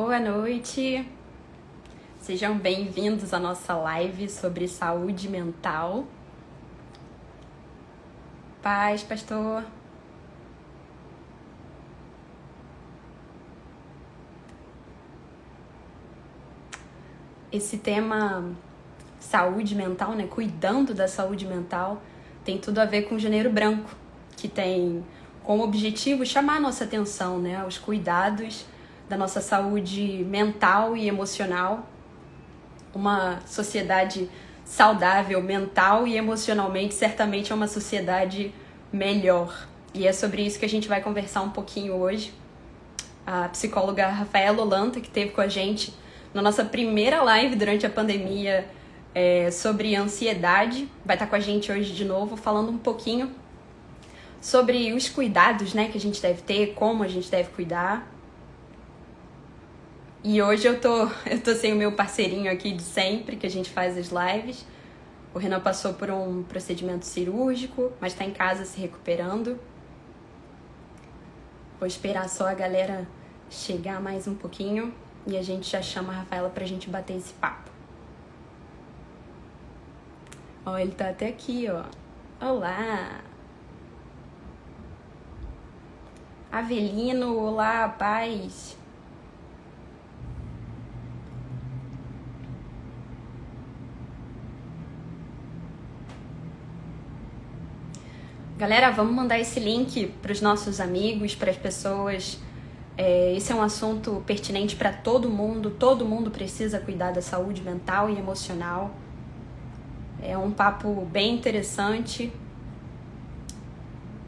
Boa noite, sejam bem-vindos à nossa live sobre saúde mental. Paz, pastor. Esse tema saúde mental, né, cuidando da saúde mental, tem tudo a ver com o Janeiro Branco, que tem como objetivo chamar a nossa atenção, né, aos cuidados da nossa saúde mental e emocional. Uma sociedade saudável mental e emocionalmente certamente é uma sociedade melhor. E é sobre isso que a gente vai conversar um pouquinho hoje. A psicóloga Rafaela Holanda, que esteve com a gente na nossa primeira live durante a pandemia sobre ansiedade, vai estar com a gente hoje de novo, falando um pouquinho sobre os cuidados, né, que a gente deve ter, como a gente deve cuidar. E hoje eu tô sem o meu parceirinho aqui de sempre, que a gente faz as lives. O Renan passou por um procedimento cirúrgico, mas tá em casa se recuperando. Vou esperar só a galera chegar mais um pouquinho e a gente já chama a Rafaela pra gente bater esse papo. Ó, ele tá até aqui, ó. Olá! Avelino, olá, paz! Galera, vamos mandar esse link para os nossos amigos, para as pessoas. Esse é um assunto pertinente para todo mundo precisa cuidar da saúde mental e emocional. É um papo bem interessante.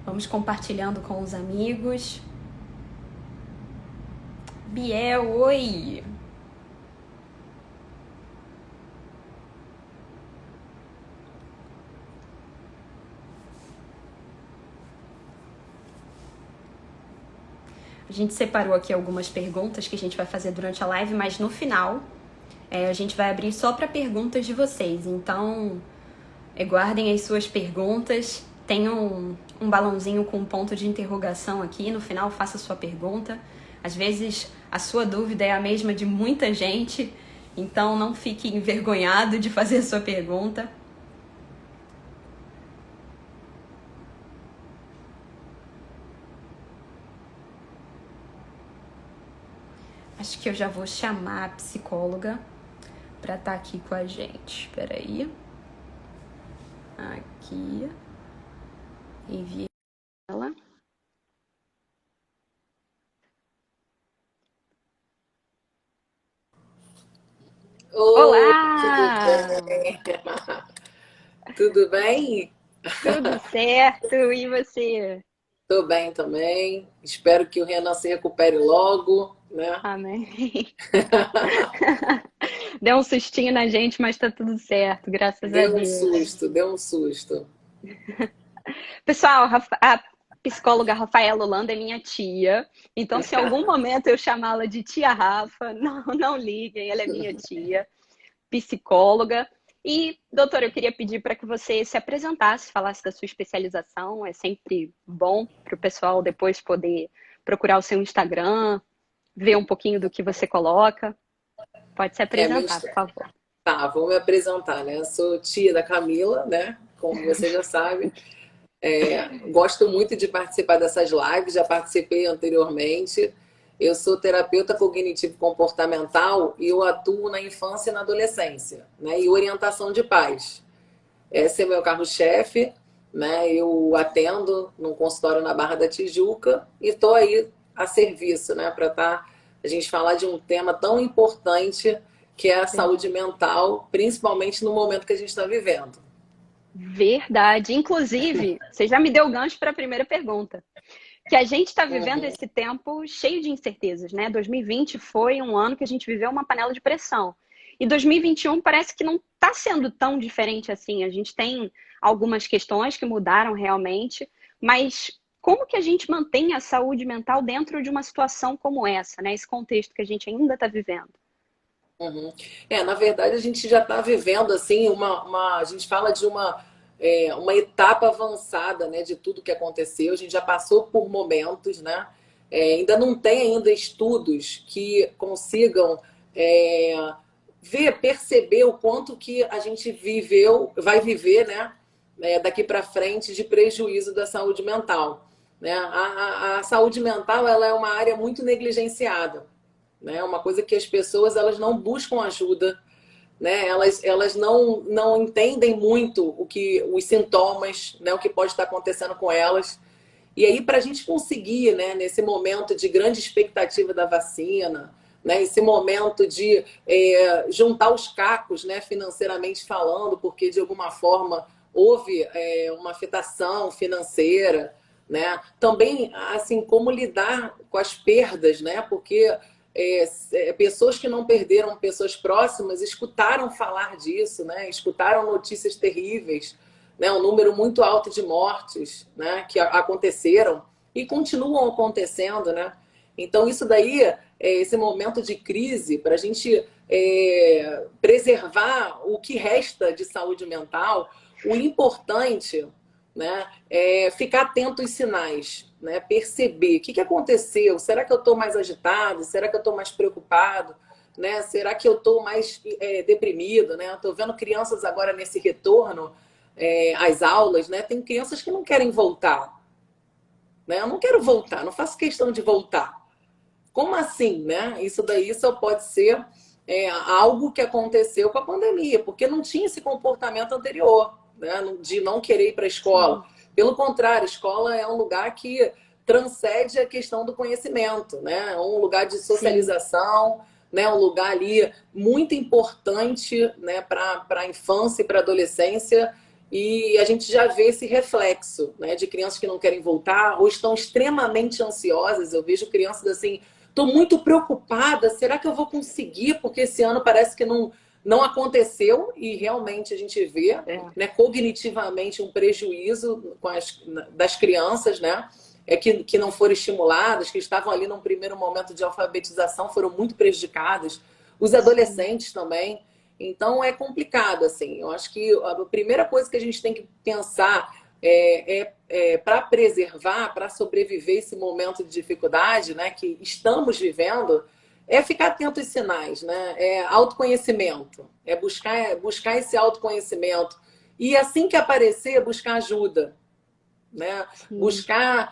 Vamos compartilhando com os amigos. Biel, oi! A gente separou aqui algumas perguntas que a gente vai fazer durante a live, mas no final a gente vai abrir só para perguntas de vocês. Então, guardem as suas perguntas. Tem um balãozinho com um ponto de interrogação aqui. No final, faça a sua pergunta. Às vezes, a sua dúvida é a mesma de muita gente. Então, não fique envergonhado de fazer a sua pergunta. Acho que eu já vou chamar a psicóloga para estar aqui com a gente. Espera aí. Aqui. Enviei ela. Olá! Tudo bem? Tudo certo? E você? Tô bem também. Espero que o Renan se recupere logo, né? Amém. Deu um sustinho na gente, mas tá tudo certo, graças a Deu um Deus. susto, deu um susto. Pessoal, a psicóloga Rafaela Holanda é minha tia, então se em algum momento eu chamá-la de tia Rafa, não liguem, ela é minha tia, psicóloga. E, doutora, eu queria pedir para que você se apresentasse, falasse da sua especialização. É sempre bom para o pessoal depois poder procurar o seu Instagram, ver um pouquinho do que você coloca. Pode se Meu... apresentar, por favor. Tá, vou me apresentar, né? Eu sou tia da Camila, né? Como você já sabe. Gosto muito de participar dessas lives, já participei anteriormente. Eu sou terapeuta cognitivo-comportamental e eu atuo na infância e na adolescência, né? E orientação de pais. Esse é meu carro-chefe, né? Eu atendo num consultório na Barra da Tijuca e estou aí a serviço, né? Para a gente falar de um tema tão importante que é a saúde mental, principalmente no momento que a gente está vivendo. Verdade. Inclusive, você já me deu o gancho para a primeira pergunta. Que a gente está vivendo Uhum. esse tempo cheio de incertezas, né? 2020 foi um ano que a gente viveu uma panela de pressão. E 2021 parece que não está sendo tão diferente assim. A gente tem algumas questões que mudaram realmente, mas como que a gente mantém a saúde mental dentro de uma situação como essa, né? Esse contexto que a gente ainda está vivendo. Uhum. Na verdade, a gente já está vivendo assim a gente fala de uma etapa avançada, né, de tudo que aconteceu. A gente já passou por momentos, né? ainda não tem ainda estudos que consigam perceber o quanto que a gente vai viver, né, daqui para frente de prejuízo da saúde mental. Né? A saúde mental ela é uma área muito negligenciada, né? Uma coisa que as pessoas elas não buscam ajuda, né? Elas não entendem muito os sintomas, né? O que pode estar acontecendo com elas. E aí, para a gente conseguir, né, nesse momento de grande expectativa da vacina, né, esse momento de juntar os cacos, né, financeiramente falando, porque de alguma forma houve uma afetação financeira, né? Também, assim, como lidar com as perdas, né? Porque pessoas que não perderam pessoas próximas escutaram falar disso, né? Escutaram notícias terríveis, né? Um número muito alto de mortes, né? Que aconteceram e continuam acontecendo, né? Então, isso daí, esse momento de crise, para a gente preservar o que resta de saúde mental, o importante, né, é ficar atento aos sinais, né? Perceber o que aconteceu. Será que eu estou mais agitado? Será que eu estou mais preocupado? Né? Será que eu estou mais deprimido? Né? Estou vendo crianças agora nesse retorno às aulas, né? Tem crianças que não querem voltar. Né? Eu não quero voltar, não faço questão de voltar. Como assim, né? Isso daí só pode ser algo que aconteceu com a pandemia, porque não tinha esse comportamento anterior, né? De não querer ir para a escola. Sim. Pelo contrário, a escola é um lugar que transcende a questão do conhecimento, né? É um lugar de socialização, né? Um lugar ali muito importante, né? Para a infância e para a adolescência. E a gente já vê esse reflexo, né? De crianças que não querem voltar ou estão extremamente ansiosas. Eu vejo crianças assim, estou muito preocupada, será que eu vou conseguir? Porque esse ano parece que não aconteceu e realmente a gente vê, né, cognitivamente um prejuízo das crianças, né? Que não foram estimuladas, que estavam ali num primeiro momento de alfabetização, foram muito prejudicadas. Os adolescentes também. Então é complicado, assim. Eu acho que a primeira coisa que a gente tem que pensar para preservar, para sobreviver esse momento de dificuldade, né, que estamos vivendo, é ficar atento aos sinais, né? É autoconhecimento, é buscar esse autoconhecimento. E assim que aparecer, buscar ajuda, né? Buscar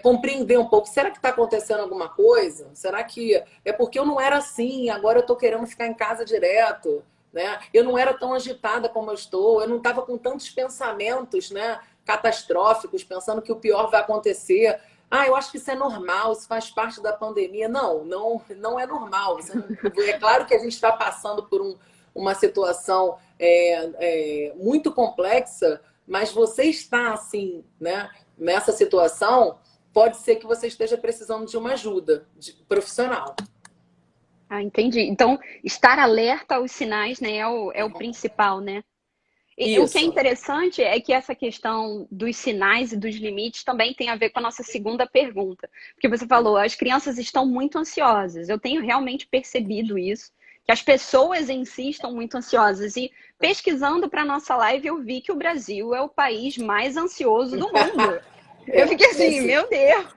compreender um pouco. Será que está acontecendo alguma coisa? Será que é porque eu não era assim, agora eu estou querendo ficar em casa direto? Né? Eu não era tão agitada como eu estou, eu não estava com tantos pensamentos, né, catastróficos, pensando que o pior vai acontecer. Eu acho que isso é normal, isso faz parte da pandemia. Não é normal. É claro que a gente está passando por uma situação muito complexa, mas você está assim, né, nessa situação, pode ser que você esteja precisando de uma ajuda profissional. Entendi. Então, estar alerta aos sinais, né, é o principal, né? E o que é interessante é que essa questão dos sinais e dos limites também tem a ver com a nossa segunda pergunta. Porque você falou, as crianças estão muito ansiosas. Eu tenho realmente percebido isso, que as pessoas em si estão muito ansiosas. E pesquisando para a nossa live, eu vi que o Brasil é o país mais ansioso do mundo. Eu fiquei assim, meu Deus!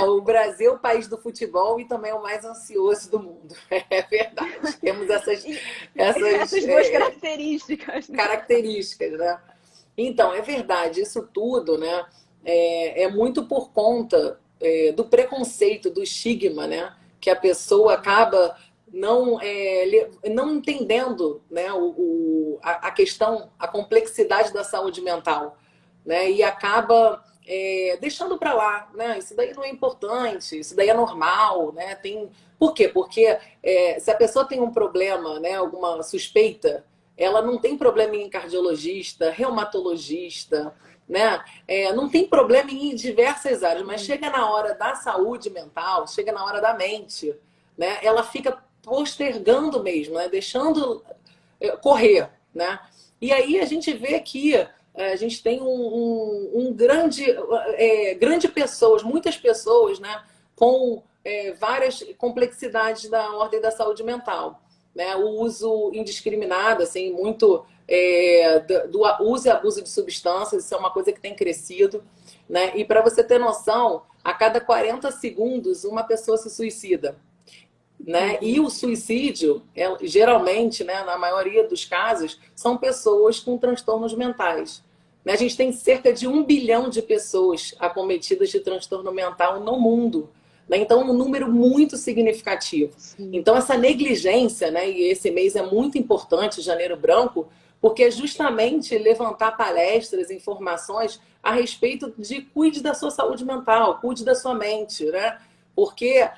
O Brasil é o país do futebol e também é o mais ansioso do mundo. É verdade. Temos essas duas características. Características, né? Então, é verdade, isso tudo, né? É muito por conta do preconceito, do estigma, né? Que a pessoa acaba não entendendo, né? A questão, a complexidade da saúde mental. Né? E acaba deixando para lá, né? Isso daí não é importante, isso daí é normal, né? Por quê? Porque se a pessoa tem um problema, né, alguma suspeita, ela não tem problema em cardiologista, reumatologista, né? Não tem problema em diversas áreas, mas chega na hora da saúde mental, chega na hora da mente, né? Ela fica postergando mesmo, né? Deixando correr, né? E aí a gente vê que a gente tem grande pessoas, muitas pessoas, né, com várias complexidades da ordem da saúde mental. né? O uso indiscriminado, assim, muito do uso e abuso de substâncias, isso é uma coisa que tem crescido, né? E para você ter noção, a cada 40 segundos uma pessoa se suicida, né? E o suicídio, geralmente, né, na maioria dos casos, são pessoas com transtornos mentais. Né? A gente tem cerca de 1 bilhão de pessoas acometidas de transtorno mental no mundo. Né? Então, um número muito significativo. Sim. Então, essa negligência, né, e esse mês é muito importante, Janeiro Branco, porque é justamente levantar palestras, informações a respeito de cuide da sua saúde mental, cuide da sua mente, né? Porque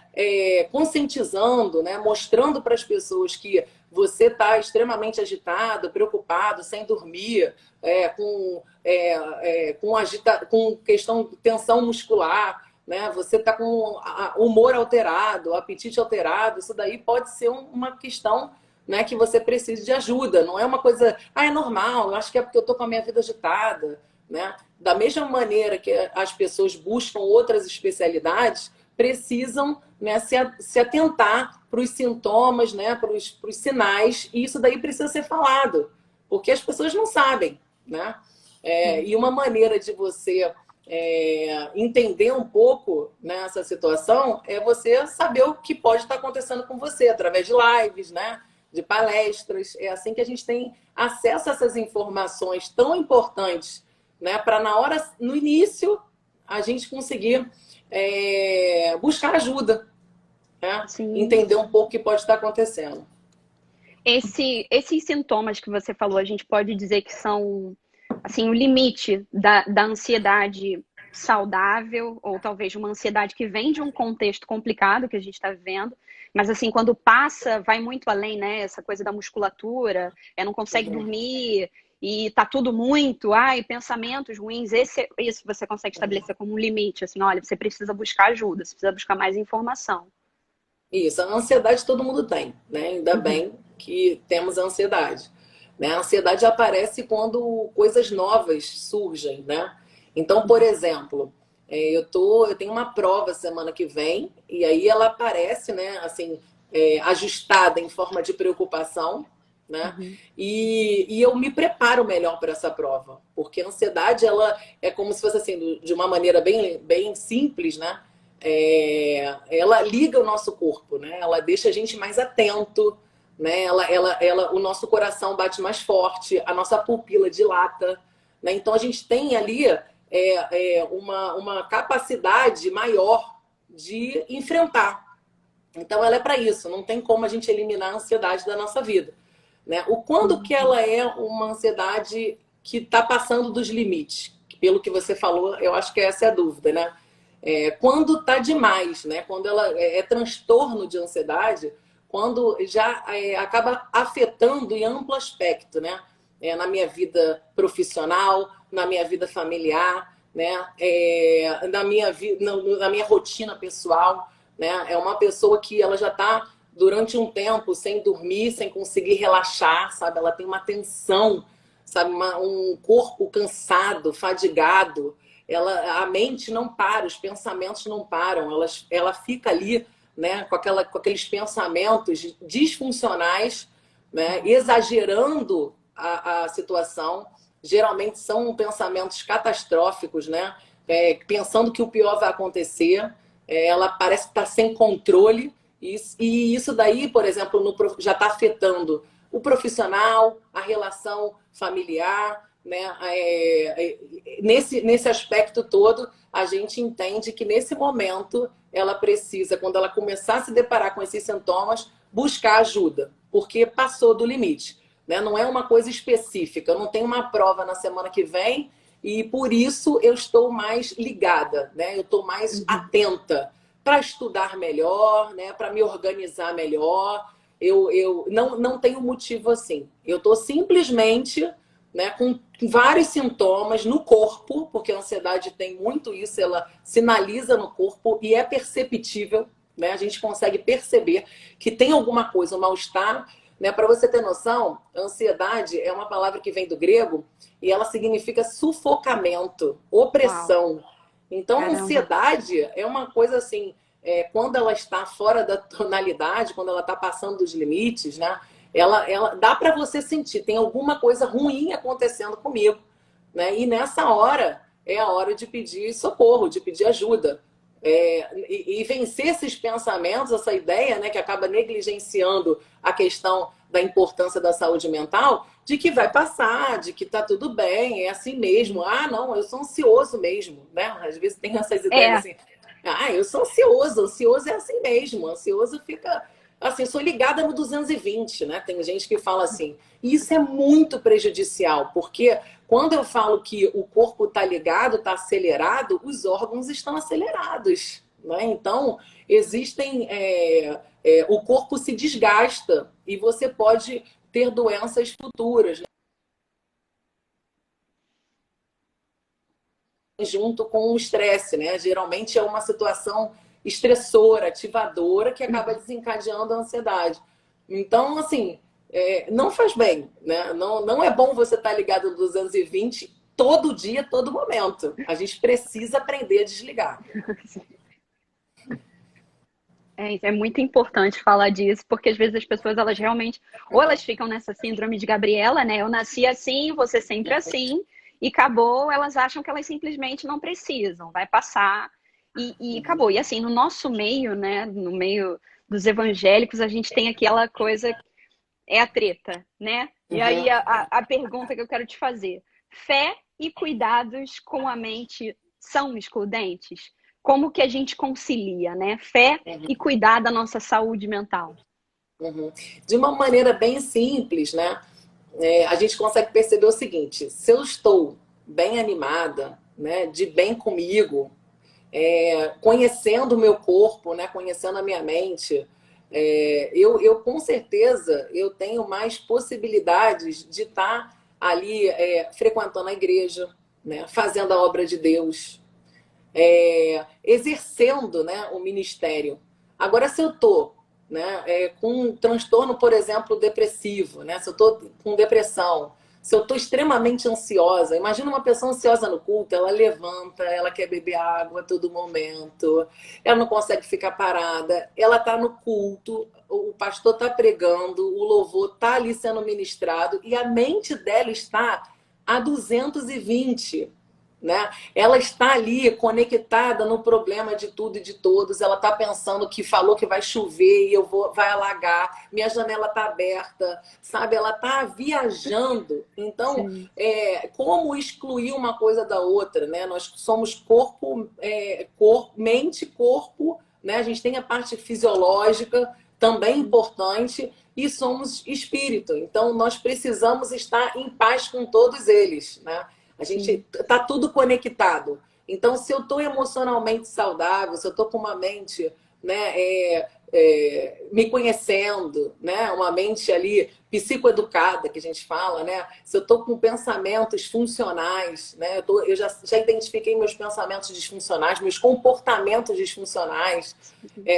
conscientizando, né, mostrando para as pessoas que você está extremamente agitado, preocupado, sem dormir, com questão de tensão muscular, né? Você está com humor alterado, apetite alterado, isso daí pode ser uma questão, né, que você precisa de ajuda. Não é uma coisa, é normal, eu acho que é porque eu estou com a minha vida agitada. Né? Da mesma maneira que as pessoas buscam outras especialidades, precisam, né, se atentar para os sintomas, né, para os sinais, e isso daí precisa ser falado, porque as pessoas não sabem. Né? E uma maneira de você entender um pouco, né, essa situação é você saber o que pode estar acontecendo com você, através de lives, né, de palestras. É assim que a gente tem acesso a essas informações tão importantes, né, para no início, a gente conseguir buscar ajuda, né? Entender um pouco o que pode estar acontecendo. Esses sintomas que você falou, a gente pode dizer que são assim, o limite da ansiedade saudável, ou talvez uma ansiedade que vem de um contexto complicado que a gente está vivendo, mas assim, quando passa, vai muito além, né? Essa coisa da musculatura, não consegue dormir, e tá tudo muito, pensamentos ruins, isso você consegue estabelecer como um limite, assim, olha, você precisa buscar ajuda, você precisa buscar mais informação. Isso, a ansiedade todo mundo tem, né? Ainda bem que temos a ansiedade. Né? A ansiedade aparece quando coisas novas surgem, né? Então, por exemplo, eu tenho uma prova semana que vem, e aí ela aparece, né, assim, ajustada em forma de preocupação, né? E eu me preparo melhor para essa prova, porque a ansiedade, ela é como se fosse assim, de uma maneira bem, bem simples, né? Ela liga o nosso corpo, né? Ela deixa a gente mais atento, né? O nosso coração bate mais forte, a nossa pupila dilata, né? Então a gente tem ali uma capacidade maior de enfrentar. Então ela é para isso, não tem como a gente eliminar a ansiedade da nossa vida. Né? O quando que ela é uma ansiedade que está passando dos limites? Pelo que você falou, eu acho que essa é a dúvida, né? Quando está demais, né? Quando ela é transtorno de ansiedade, quando já acaba afetando em amplo aspecto, né? Na minha vida profissional, na minha vida familiar, né? Na minha rotina pessoal, né? É uma pessoa que ela já está durante um tempo sem dormir, sem conseguir relaxar, sabe? Ela tem uma tensão, sabe? Um corpo cansado, fadigado. A mente não para, os pensamentos não param. Ela fica ali, né? Com aqueles pensamentos disfuncionais, né? Exagerando a situação. Geralmente são pensamentos catastróficos, né? Pensando que o pior vai acontecer. Ela parece estar sem controle. E isso daí, por exemplo, já está afetando o profissional, a relação familiar, né? Nesse aspecto todo, a gente entende que nesse momento ela precisa, quando ela começar a se deparar com esses sintomas, buscar ajuda, porque passou do limite. Né? Não é uma coisa específica. Eu não tenho uma prova na semana que vem e por isso eu estou mais ligada, né? Eu estou mais atenta para estudar melhor, né? Para me organizar melhor. Eu não tenho motivo assim. Eu estou simplesmente, né, com vários sintomas no corpo, porque a ansiedade tem muito isso, ela sinaliza no corpo e é perceptível, né? A gente consegue perceber que tem alguma coisa, um mal-estar. Né? Para você ter noção, ansiedade é uma palavra que vem do grego e ela significa sufocamento, opressão. Uau. Então, a ansiedade é uma coisa assim, quando ela está fora da tonalidade, quando ela está passando dos limites, né? Ela dá para você sentir, tem alguma coisa ruim acontecendo comigo, né? E nessa hora é a hora de pedir socorro, de pedir ajuda. E vencer esses pensamentos, essa ideia, né, que acaba negligenciando a questão da importância da saúde mental, de que vai passar, de que tá tudo bem, é assim mesmo. Ah, não, eu sou ansioso mesmo, né? Às vezes tem essas ideias assim. Ah, eu sou ansioso é assim mesmo. Ansioso fica assim, sou ligada no 220, né? Tem gente que fala assim. E isso é muito prejudicial, porque quando eu falo que o corpo está ligado, está acelerado, os órgãos estão acelerados, né? Então, existem. O corpo se desgasta e você pode ter doenças futuras, né? Junto com o estresse, né? Geralmente é uma situação estressora, ativadora, que acaba desencadeando a ansiedade. Então, assim, não faz bem, né? Não é bom você estar ligado no 220 todo dia, todo momento. A gente precisa aprender a desligar. É muito importante falar disso, porque às vezes as pessoas, elas realmente, ou elas ficam nessa síndrome de Gabriela, né? Eu nasci assim, você sempre assim, e acabou, elas acham que elas simplesmente não precisam, vai passar e acabou. E assim, no nosso meio, né? No meio dos evangélicos, a gente tem aquela coisa, é a treta, né? E aí a pergunta que eu quero te fazer: fé e cuidados com a mente são excludentes? Como que a gente concilia, né? Fé e cuidar da nossa saúde mental. De uma maneira bem simples, né? A gente consegue perceber o seguinte: se eu estou bem animada, né, de bem comigo, conhecendo o meu corpo, né, conhecendo a minha mente, eu com certeza eu tenho mais possibilidades de estar ali frequentando a igreja, né, fazendo a obra de Deus, exercendo, né, o ministério. Agora, se eu estou, né, com um transtorno, por exemplo, depressivo, né, se eu estou com depressão, se eu estou extremamente ansiosa, imagina uma pessoa ansiosa no culto, ela levanta, ela quer beber água a todo momento, ela não consegue ficar parada, ela está no culto, o pastor está pregando, o louvor está ali sendo ministrado e a mente dela está a 220, né? Ela está ali conectada no problema de tudo e de todos. Ela está pensando que falou que vai chover e vai alagar. Minha janela está aberta, sabe? Ela está viajando. Então, como excluir uma coisa da outra, né? Nós somos corpo, mente, corpo, né? A gente tem a parte fisiológica também importante e somos espírito. Então, nós precisamos estar em paz com todos eles, né? A gente tá tudo conectado. Então, se eu estou emocionalmente saudável, se eu estou com uma mente, né, me conhecendo, né, uma mente ali psicoeducada, que a gente fala, né, se eu estou com pensamentos funcionais, né, eu já identifiquei meus pensamentos disfuncionais, meus comportamentos disfuncionais,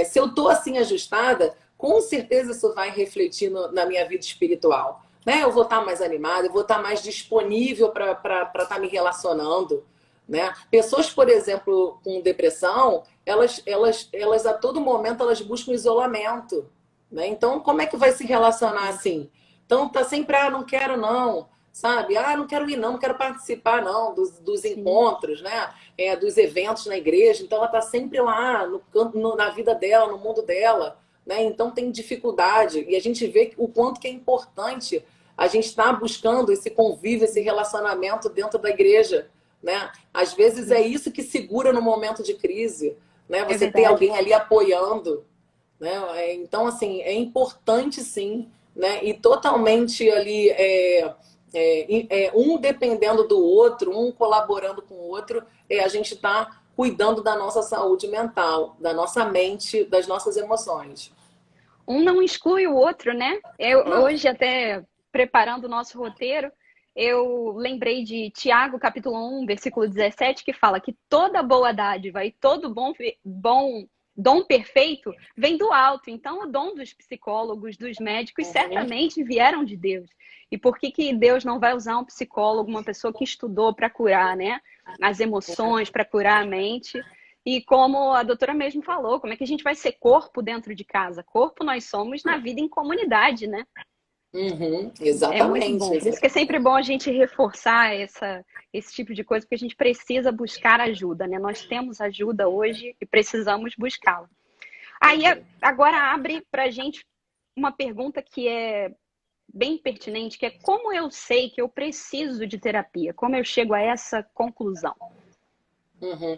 se eu estou assim ajustada, com certeza isso vai refletir na minha vida espiritual. Né? Eu vou estar mais animada, eu vou estar mais disponível para estar me relacionando. Né? Pessoas, por exemplo, com depressão, elas a todo momento elas buscam isolamento. Né? Então, como é que vai se relacionar assim? Então, tá sempre, não quero não, sabe? Não quero ir não quero participar não dos encontros, né? Dos eventos na igreja. Então, ela tá sempre lá na vida dela, no mundo dela. Né? Então, tem dificuldade. E a gente vê o quanto que é importante a gente está buscando esse convívio, esse relacionamento dentro da igreja, né? Às vezes é isso que segura no momento de crise, né? Você ter alguém ali apoiando, né? Então, assim, é importante sim, né? E totalmente ali, um dependendo do outro, um colaborando com o outro, a gente está cuidando da nossa saúde mental, da nossa mente, das nossas emoções. Um não exclui o outro, né? Hoje até preparando o nosso roteiro, eu lembrei de Tiago, capítulo 1, versículo 17, que fala que toda boa dádiva e todo bom dom perfeito vem do alto. Então, o dom dos psicólogos, dos médicos, certamente vieram de Deus. E por que Deus não vai usar um psicólogo, uma pessoa que estudou para curar, né? As emoções, para curar a mente? E como a doutora mesmo falou, como é que a gente vai ser corpo dentro de casa? Corpo nós somos na vida em comunidade, né? Uhum, É muito exatamente, bom. Por isso que é exatamente. sempre bom a gente reforçar esse tipo de coisa, porque a gente precisa buscar ajuda, né? Nós temos ajuda hoje e precisamos buscá-la. Aí Uhum. agora abre para a gente uma pergunta que é bem pertinente, que é como eu sei que eu preciso de terapia? Como eu chego a essa conclusão? Uhum.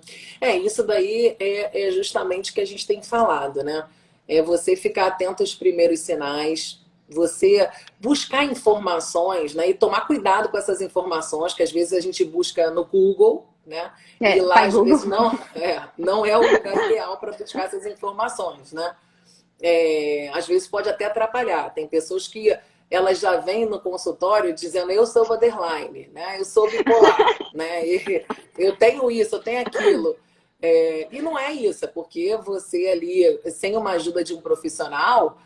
Isso daí é justamente o que a gente tem falado, né? É você ficar atento aos primeiros sinais, você buscar informações, né? E tomar cuidado com essas informações, que às vezes a gente busca no Google, né? E lá, Pai às Google. vezes, não é o lugar ideal para buscar essas informações, né? Às vezes pode até atrapalhar. Tem pessoas que elas já vêm no consultório dizendo eu sou borderline, né? Eu sou bipolar, né? E eu tenho isso, eu tenho aquilo. E não é isso, é porque você ali, sem uma ajuda de um profissional,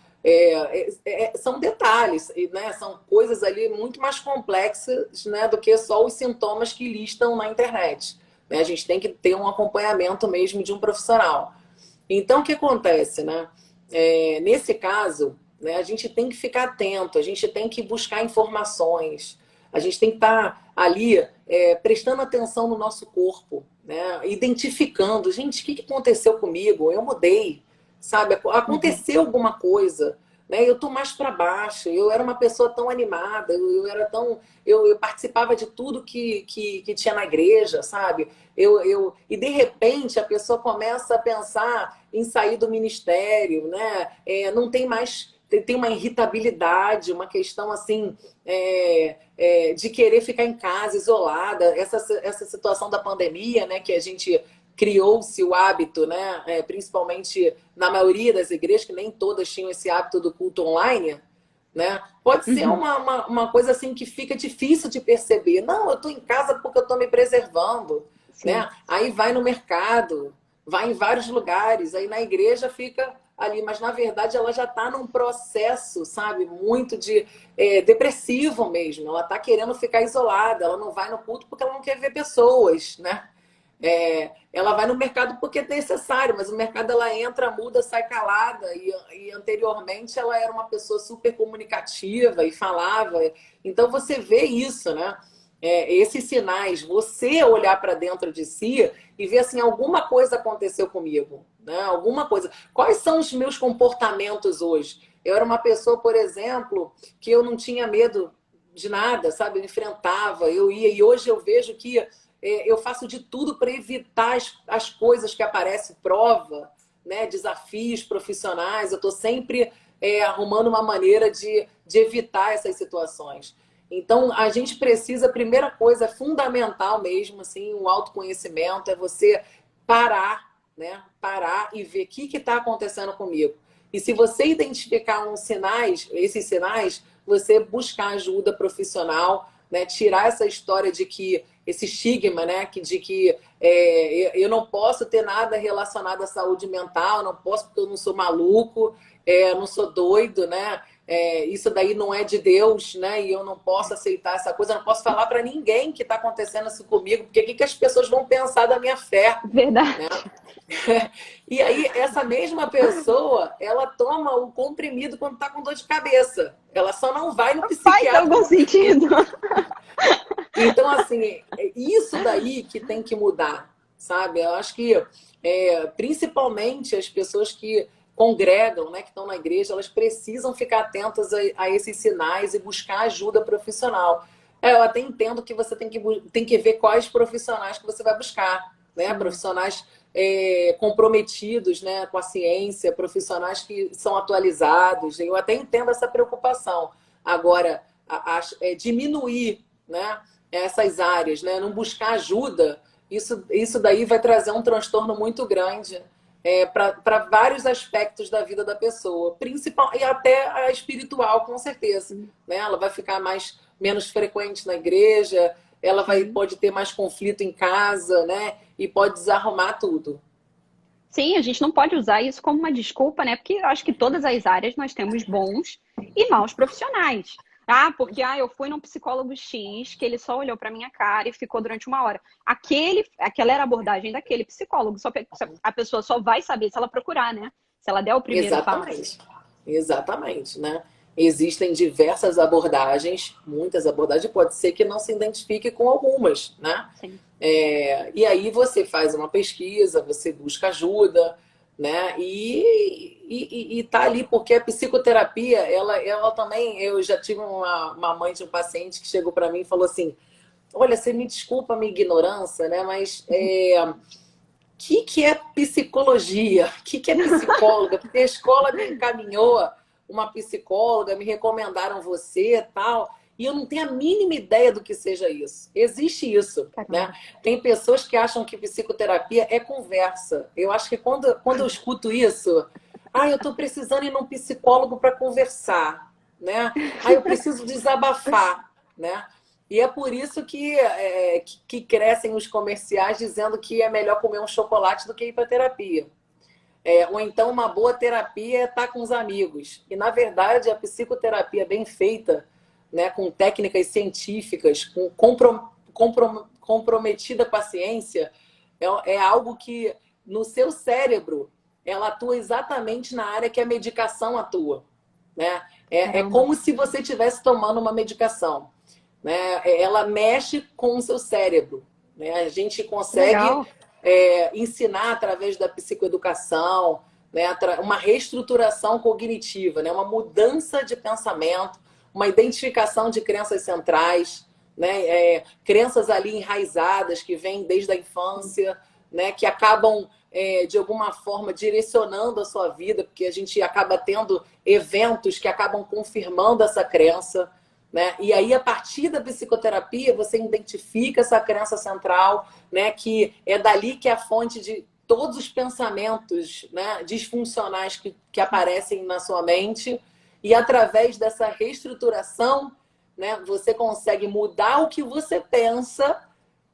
são detalhes, né? São coisas ali muito mais complexas, né, do que só os sintomas que listam na internet. Né? A gente tem que ter um acompanhamento mesmo de um profissional. Então, o que acontece, né? Nesse caso, né, a gente tem que ficar atento, a gente tem que buscar informações, a gente tem que estar ali prestando atenção no nosso corpo, né, identificando, gente, o que aconteceu comigo? Eu mudei, sabe? Uhum. Aconteceu alguma coisa, né? Eu tô mais para baixo, eu era uma pessoa tão animada, eu era tão. Eu participava de tudo que tinha na igreja, sabe? E de repente a pessoa começa a pensar em sair do ministério, né? Não tem mais. Tem uma irritabilidade, uma questão assim de querer ficar em casa, isolada. Essa situação da pandemia, né? Que a gente criou-se o hábito, né? Principalmente na maioria das igrejas, que nem todas tinham esse hábito do culto online, né? Pode ser Uhum. uma coisa assim que fica difícil de perceber. Não, eu estou em casa porque eu estou me preservando, Sim. né? Aí vai no mercado, vai em vários lugares, aí na igreja fica ali, mas na verdade ela já está num processo, sabe, muito de depressivo mesmo. Ela está querendo ficar isolada, ela não vai no culto porque ela não quer ver pessoas, né? Ela vai no mercado porque é necessário, mas o mercado ela entra, muda, sai calada. E anteriormente ela era uma pessoa super comunicativa e falava. Então você vê isso, né? Esses sinais, você olhar para dentro de si e ver assim, alguma coisa aconteceu comigo, né? Alguma coisa. Quais são os meus comportamentos hoje? Eu era uma pessoa, por exemplo, que eu não tinha medo de nada, sabe? Eu enfrentava, eu ia, e hoje eu vejo que eu faço de tudo para evitar as coisas que aparecem, prova, né, desafios profissionais. Eu estou sempre arrumando uma maneira de evitar essas situações. Então, a gente precisa, a primeira coisa fundamental mesmo, assim, o autoconhecimento, é você parar, né? Parar e ver o que está acontecendo comigo. E se você identificar esses sinais, você buscar ajuda profissional, né? Tirar essa história de que esse estigma, né, de que eu não posso ter nada relacionado à saúde mental, não posso porque eu não sou maluco, não sou doido, né? Isso daí não é de Deus, né? E eu não posso aceitar essa coisa, eu não posso falar para ninguém que está acontecendo isso comigo, porque o que as pessoas vão pensar da minha fé, né? Verdade. E aí, essa mesma pessoa, ela toma o comprimido quando está com dor de cabeça. Ela só não vai no Faz psiquiatra. algum sentido. Então, assim, é isso daí que tem que mudar, sabe? Eu acho que, principalmente as pessoas que congregam, né, que estão na igreja, elas precisam ficar atentas a esses sinais e buscar ajuda profissional. Eu até entendo que você tem que ver quais profissionais que você vai buscar, né? Sim. Profissionais comprometidos, né, com a ciência, profissionais que são atualizados. Eu até entendo essa preocupação. Agora, diminuir, né, essas áreas, né? Não buscar ajuda, isso daí vai trazer um transtorno muito grande para vários aspectos da vida da pessoa, principal e até a espiritual, com certeza. Né? Ela vai ficar menos frequente na igreja, Sim. pode ter mais conflito em casa, né? E pode desarrumar tudo. Sim, a gente não pode usar isso como uma desculpa, né? Porque eu acho que todas as áreas nós temos bons e maus profissionais. Ah, porque eu fui num psicólogo X, que ele só olhou para minha cara e ficou durante 1 hora. Aquela era a abordagem daquele psicólogo. Só que a pessoa só vai saber se ela procurar, né? Se ela der o primeiro Exatamente. passo. Exatamente, né? Existem diversas abordagens, muitas abordagens, pode ser que não se identifique com algumas, né? Sim. E aí você faz uma pesquisa, você busca ajuda, né? E tá ali, porque a psicoterapia, ela também, eu já tive uma mãe de um paciente que chegou para mim e falou assim, olha, você me desculpa a minha ignorância, né? Mas que é psicologia? O que é psicóloga? Porque a escola me encaminhou uma psicóloga, me recomendaram você e tal, e eu não tenho a mínima ideia do que seja isso. Existe isso, né? Tem pessoas que acham que psicoterapia é conversa. Eu acho que quando eu escuto isso, eu estou precisando ir num psicólogo para conversar, né? Eu preciso desabafar, né? E é por isso que crescem os comerciais dizendo que é melhor comer um chocolate do que ir para terapia. Ou então uma boa terapia é estar com os amigos. E, na verdade, a psicoterapia bem feita, né, com técnicas científicas, comprometida com a ciência, é algo que, no seu cérebro, ela atua exatamente na área que a medicação atua. Né? É como se você estivesse tomando uma medicação. Né? Ela mexe com o seu cérebro. Né? A gente consegue ensinar através da psicoeducação, né? Uma reestruturação cognitiva, né? Uma mudança de pensamento, uma identificação de crenças centrais, né? Crenças ali enraizadas que vêm desde a infância, né? Que acabam, de alguma forma, direcionando a sua vida, porque a gente acaba tendo eventos que acabam confirmando essa crença. Né? E aí, a partir da psicoterapia, você identifica essa crença central, né? Que é dali que é a fonte de todos os pensamentos, né? Disfuncionais que aparecem na sua mente. E através dessa reestruturação, né? Você consegue mudar o que você pensa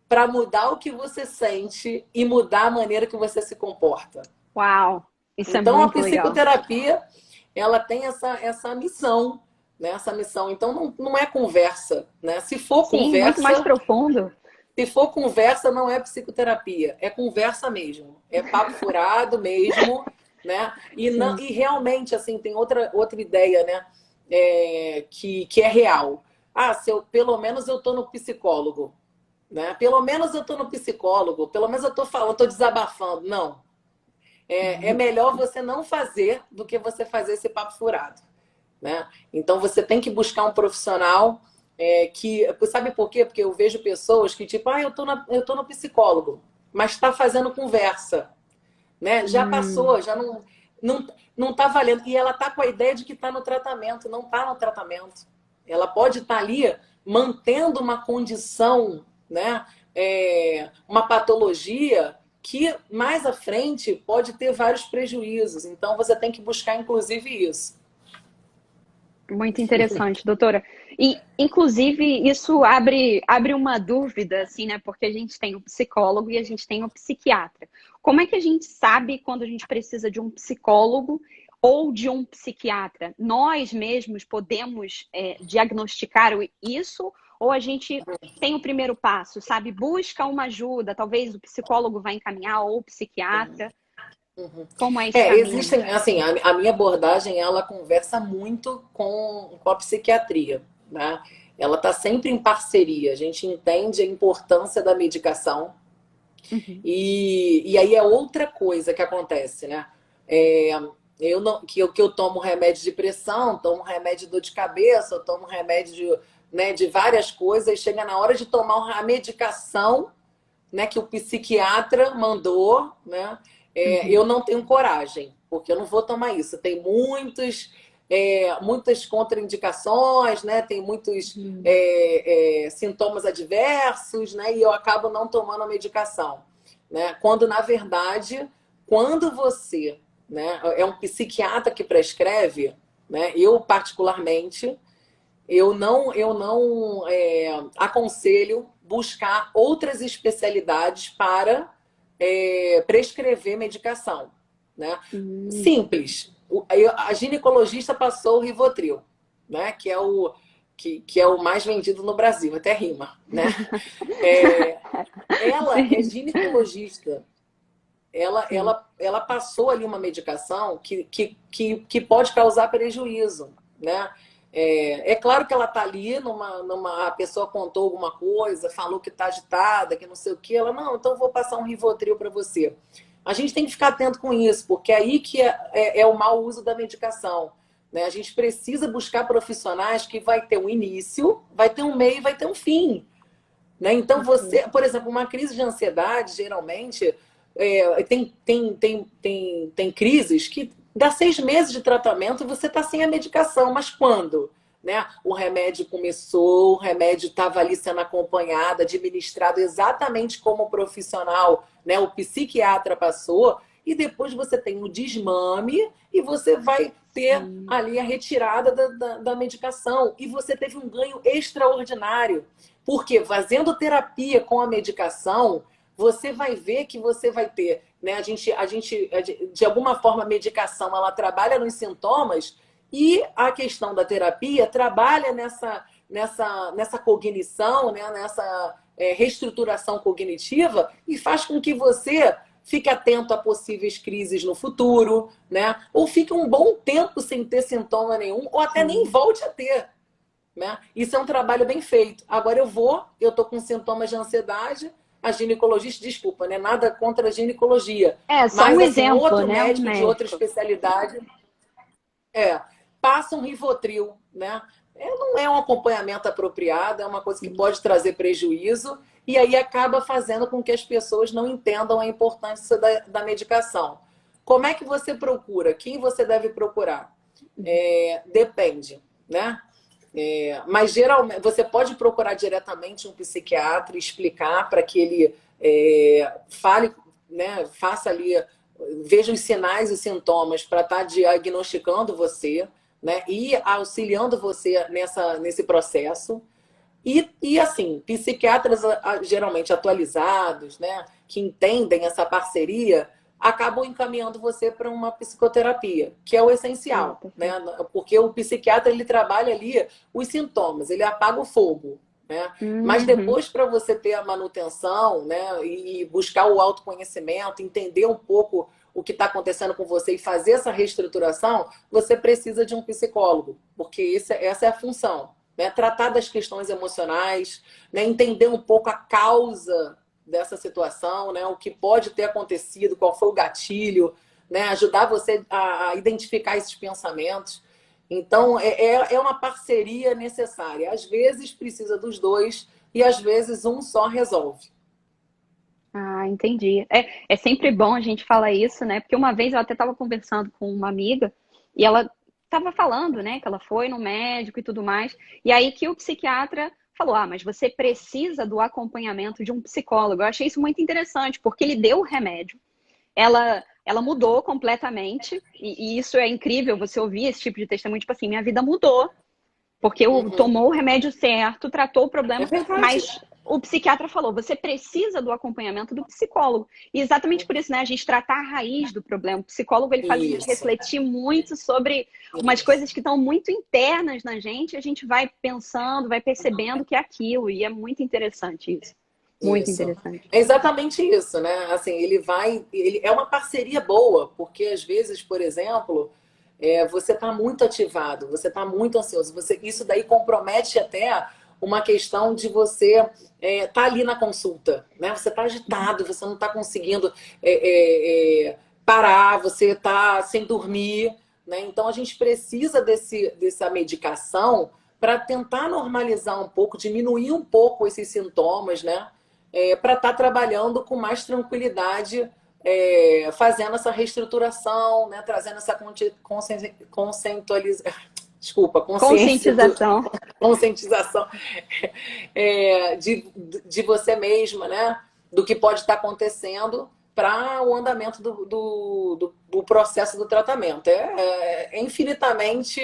para mudar o que você sente e mudar a maneira que você se comporta. Uau! Isso então, é muito legal. A psicoterapia, ela tem essa missão, né? Essa missão. Então, não é conversa, né? Se for conversa, muito mais profundo. Se for conversa, não é psicoterapia, é conversa mesmo, é papo furado mesmo, né? E realmente, assim, tem outra ideia, né? Que é real. Pelo menos eu tô no psicólogo, né? Pelo menos eu tô no psicólogo, pelo menos eu tô falando, tô desabafando. Não. É melhor você não fazer do que você fazer esse papo furado. Né? Então você tem que buscar um profissional que... Sabe por quê? Porque eu vejo pessoas que tipo, eu tô no psicólogo, mas está fazendo conversa. Né? Já passou, já não tá valendo. E ela tá com a ideia de que está no tratamento, não está no tratamento. Ela pode estar ali mantendo uma condição, né? Uma patologia que mais à frente pode ter vários prejuízos. Então você tem que buscar inclusive isso. Muito interessante, doutora. E, inclusive, isso abre uma dúvida, assim, né? Porque a gente tem o psicólogo e a gente tem o psiquiatra. Como é que a gente sabe quando a gente precisa de um psicólogo ou de um psiquiatra? Nós mesmos podemos diagnosticar isso? Ou a gente tem o primeiro passo, sabe? Busca uma ajuda, talvez o psicólogo vai encaminhar ou o psiquiatra. Como é esse caminho? Existem, assim, a minha abordagem, ela conversa muito com a psiquiatria, né? Ela está sempre em parceria, a gente entende a importância da medicação. E aí é outra coisa que acontece, né? Eu tomo remédio de pressão, tomo remédio de dor de cabeça, eu tomo remédio de várias coisas, chega na hora de tomar a medicação, né, que o psiquiatra mandou, né? Eu não tenho coragem, porque eu não vou tomar isso. Tem muitas contraindicações, né? Tem muitos sintomas adversos, né? E eu acabo não tomando a medicação. Né? Quando, na verdade, quando você, né, é um psiquiatra que prescreve, né? Eu, particularmente, eu não aconselho buscar outras especialidades para prescrever medicação. Né? Simples. A ginecologista passou o Rivotril, né? que que é o mais vendido no Brasil, até rima, né? Ela é ginecologista. Ela passou ali uma medicação que pode causar prejuízo, né? É claro que ela está ali, a pessoa contou alguma coisa, falou que está agitada, que não sei o que, ela, não, então vou passar um Rivotril para você. A gente tem que ficar atento com isso, porque é aí que é o mau uso da medicação, né? A gente precisa buscar profissionais que vai ter um início, vai ter um meio e vai ter um fim, né? Então você, por exemplo, uma crise de ansiedade, geralmente, tem crises que dá 6 meses de tratamento e você está sem a medicação, mas quando? Né? O remédio começou, o remédio estava ali sendo acompanhado, administrado exatamente como o profissional, né? O psiquiatra passou, e depois você tem o desmame e você vai ter ali a retirada da medicação. E você teve um ganho extraordinário, porque fazendo terapia com a medicação, você vai ver que você vai ter, né? A gente, de alguma forma, a medicação, ela trabalha nos sintomas e a questão da terapia trabalha nessa cognição, né? Nessa reestruturação cognitiva e faz com que você fique atento a possíveis crises no futuro, né? Ou fique um bom tempo sem ter sintoma nenhum, ou até nem volte a ter, né? Isso é um trabalho bem feito. Agora eu tô com sintomas de ansiedade, a ginecologista, desculpa, né? Nada contra a ginecologia. Só mas, um assim, exemplo, outro né? médico de outra especialidade passa um Rivotril, né? Não é um acompanhamento apropriado, é uma coisa que pode trazer prejuízo e aí acaba fazendo com que as pessoas não entendam a importância da medicação. Como é que você procura? Quem você deve procurar? Depende, né? Mas geralmente você pode procurar diretamente um psiquiatra e explicar para que ele fale, né, faça ali, veja os sinais e sintomas para estar diagnosticando você, né, e auxiliando você nesse processo. E assim, psiquiatras geralmente atualizados, né, que entendem essa parceria, acabam encaminhando você para uma psicoterapia, que é o essencial, né? Porque o psiquiatra, ele trabalha ali os sintomas, ele apaga o fogo, né? Mas depois, para você ter a manutenção, né, e buscar o autoconhecimento, entender um pouco o que está acontecendo com você e fazer essa reestruturação, você precisa de um psicólogo, porque essa é a função, né? Tratar das questões emocionais, né? Entender um pouco a causa dessa situação, né? O que pode ter acontecido, qual foi o gatilho, né? Ajudar você a identificar esses pensamentos. Então, é uma parceria necessária. Às vezes precisa dos dois e às vezes um só resolve. Ah, entendi. É sempre bom a gente falar isso, né? Porque uma vez eu até estava conversando com uma amiga e ela estava falando, né, que ela foi no médico e tudo mais, e aí que o psiquiatra falou, mas você precisa do acompanhamento de um psicólogo. Eu achei isso muito interessante, porque ele deu o remédio, ela mudou completamente, e isso é incrível, você ouvir esse tipo de testemunho, tipo assim, minha vida mudou, porque tomou o remédio certo, tratou o problema, mas o psiquiatra falou, você precisa do acompanhamento do psicólogo. E exatamente por isso, né, a gente tratar a raiz do problema. O psicólogo, ele faz a gente refletir muito sobre umas coisas que estão muito internas na gente, e a gente vai pensando, vai percebendo que é aquilo, e é muito interessante isso. Muito interessante. É exatamente isso, né? Assim, ele é uma parceria boa, porque às vezes, por exemplo, você está muito ativado, você está muito ansioso, isso daí compromete até uma questão de você tá ali na consulta, né? Você está agitado, você não está conseguindo parar, você está sem dormir, né? Então a gente precisa dessa medicação para tentar normalizar um pouco, diminuir um pouco esses sintomas, né? Para estar trabalhando com mais tranquilidade, fazendo essa reestruturação, né? Trazendo essa conscientização de você mesma, né? Do que pode estar acontecendo para o andamento do processo do tratamento. É infinitamente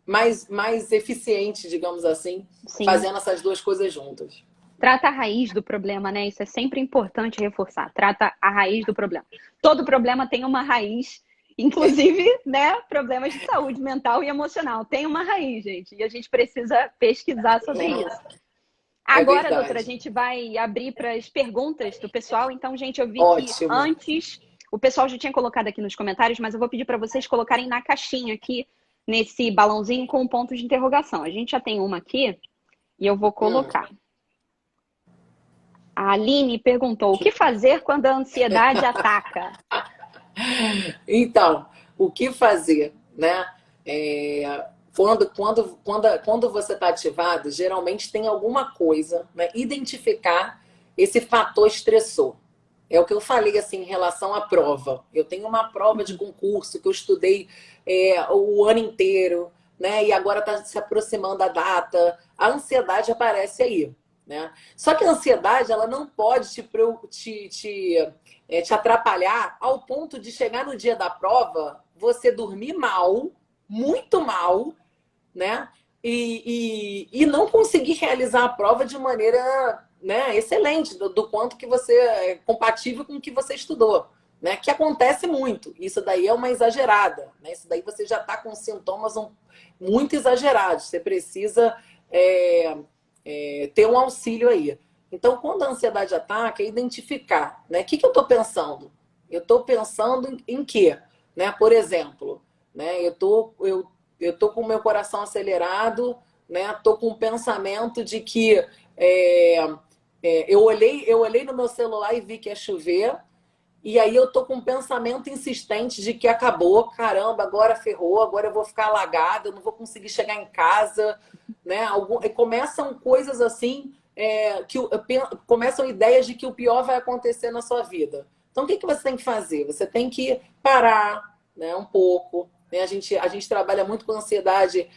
mais eficiente, digamos assim, sim, fazendo essas duas coisas juntas. Trata a raiz do problema, né? Isso é sempre importante reforçar. Trata a raiz do problema. Todo problema tem uma raiz Inclusive, né, problemas de saúde mental e emocional. Tem uma raiz, gente, e a gente precisa pesquisar sobre isso. Agora, doutora, a gente vai abrir para as perguntas do pessoal. Então, gente, eu vi que antes o pessoal já tinha colocado aqui nos comentários, mas eu vou pedir para vocês colocarem na caixinha aqui, nesse balãozinho com um ponto de interrogação. A gente já tem uma aqui e eu vou colocar. A Aline perguntou, o que fazer quando a ansiedade ataca? Então, o que fazer, né? Quando você está ativado, geralmente tem alguma coisa, né? Identificar esse fator estressor. É o que eu falei assim em relação à prova. Eu tenho uma prova de concurso que eu estudei o ano inteiro, né? E agora está se aproximando a data. A ansiedade aparece aí, né? Só que a ansiedade ela não pode te atrapalhar ao ponto de chegar no dia da prova, você dormir mal, muito mal, né? E não conseguir realizar a prova de maneira, né, excelente, do quanto que você é compatível com o que você estudou, né? Que acontece muito. Isso daí é uma exagerada, né? Isso daí você já está com sintomas muito exagerados. Você precisa ter um auxílio aí. Então, quando a ansiedade ataca, é identificar, né? O que eu estou pensando? Eu estou pensando em quê? Né? Por exemplo, né? Eu tô com o meu coração acelerado, né? Tô com o pensamento de que eu olhei no meu celular e vi que ia chover, e aí eu tô com um pensamento insistente de que acabou, caramba, agora ferrou, agora eu vou ficar alagada, eu não vou conseguir chegar em casa, né? Começam coisas assim, começam ideias de que o pior vai acontecer na sua vida. Então, o que você tem que fazer? Você tem que parar, né, um pouco. Né? A gente trabalha muito com ansiedade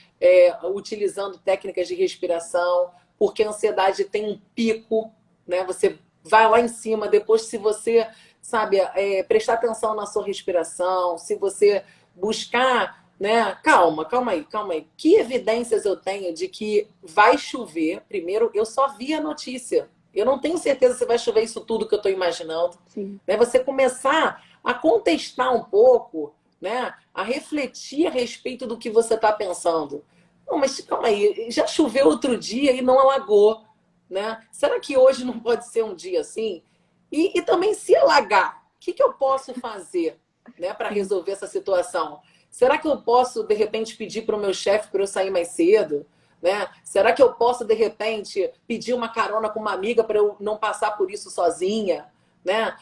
utilizando técnicas de respiração, porque a ansiedade tem um pico, né? Você vai lá em cima, depois se você, sabe, prestar atenção na sua respiração, se você buscar, né? Calma aí. Que evidências eu tenho de que vai chover? Primeiro, eu só vi a notícia. Eu não tenho certeza se vai chover isso tudo que eu estou imaginando. Sim. Né? Você começar a contestar um pouco, né? A refletir a respeito do que você está pensando. Não, mas calma aí, já choveu outro dia e não alagou, né? Será que hoje não pode ser um dia assim? E também se alagar, o que eu posso fazer, né, para resolver essa situação? Será que eu posso, de repente, pedir para o meu chefe para eu sair mais cedo? Né? Será que eu posso, de repente, pedir uma carona com uma amiga para eu não passar por isso sozinha? Né?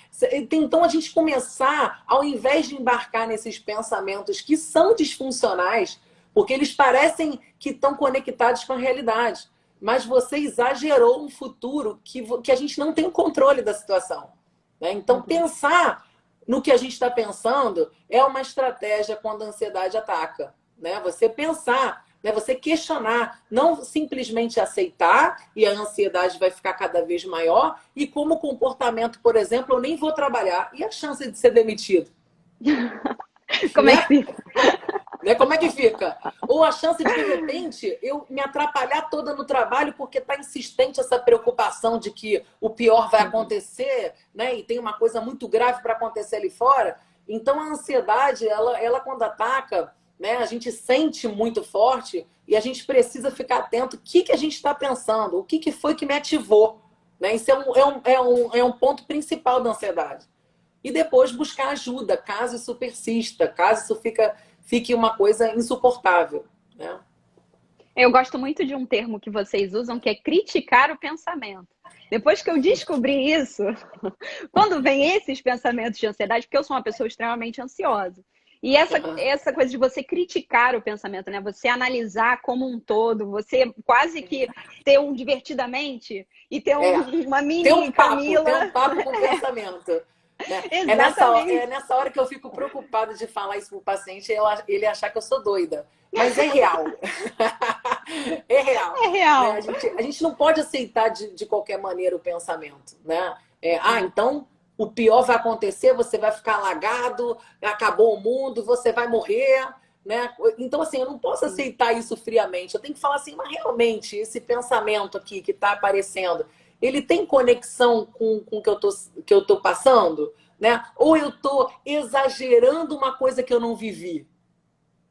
Então, a gente começar, ao invés de embarcar nesses pensamentos que são disfuncionais, porque eles parecem que estão conectados com a realidade, mas você exagerou um futuro que a gente não tem o controle da situação. Né? Então, pensar no que a gente está pensando é uma estratégia quando a ansiedade ataca. Né? Você pensar, né? Você questionar, não simplesmente aceitar e a ansiedade vai ficar cada vez maior e como comportamento, por exemplo, eu nem vou trabalhar. E a chance de ser demitido? Como é que fica? Né? Como é que fica? Ou a chance de repente, eu me atrapalhar toda no trabalho porque está insistente essa preocupação de que o pior vai acontecer, né? E tem uma coisa muito grave para acontecer ali fora. Então, a ansiedade, ela quando ataca, né, a gente sente muito forte e a gente precisa ficar atento o que a gente está pensando, o que foi que me ativou. Né? Isso é um ponto principal da ansiedade. E depois buscar ajuda, caso isso persista, caso isso fique uma coisa insuportável. Né? Eu gosto muito de um termo que vocês usam, que é criticar o pensamento. Depois que eu descobri isso, quando vem esses pensamentos de ansiedade, porque eu sou uma pessoa extremamente ansiosa, e essa coisa de você criticar o pensamento, né? Você analisar como um todo, você quase que ter um divertidamente e ter uma mini Camila. Ter um papo com o pensamento. É nessa hora que eu fico preocupada de falar isso pro paciente e ele achar que eu sou doida. Mas é real. É real. É real. Né? A gente não pode aceitar de qualquer maneira o pensamento. Né? Então o pior vai acontecer, você vai ficar alagado, acabou o mundo, você vai morrer. Né? Então, assim, eu não posso aceitar isso friamente. Eu tenho que falar assim, mas realmente, esse pensamento aqui que está aparecendo, ele tem conexão com o que eu tô passando? né? Ou eu estou exagerando uma coisa que eu não vivi,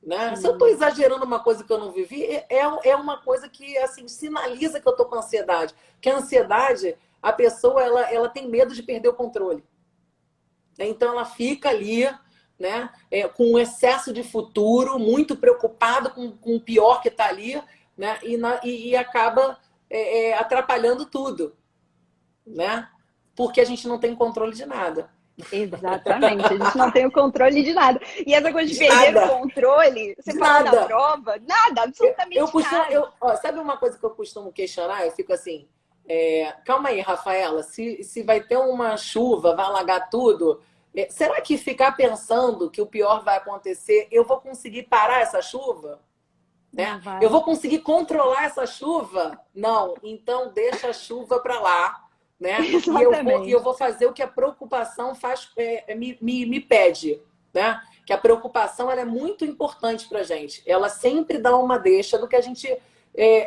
né? Se eu estou exagerando uma coisa que eu não vivi, é uma coisa que assim sinaliza que eu estou com ansiedade. Porque a ansiedade, a pessoa ela tem medo de perder o controle. Então ela fica ali, né, com um excesso de futuro, muito preocupada com o pior que está ali, né, e acaba atrapalhando tudo, né? Porque a gente não tem controle de nada. Exatamente, a gente não tem o controle de nada. E essa coisa de perder o controle, você falou da prova, nada, absolutamente nada. Sabe uma coisa que eu costumo questionar? Eu fico assim, calma aí, Rafaela, se vai ter uma chuva, vai alagar tudo, será que ficar pensando que o pior vai acontecer, eu vou conseguir parar essa chuva? Né? Eu vou conseguir controlar essa chuva? Não, então deixa a chuva para lá. Né? E eu vou fazer o que a preocupação me pede, né? Que a preocupação ela é muito importante para a gente. Ela sempre dá uma deixa do que a gente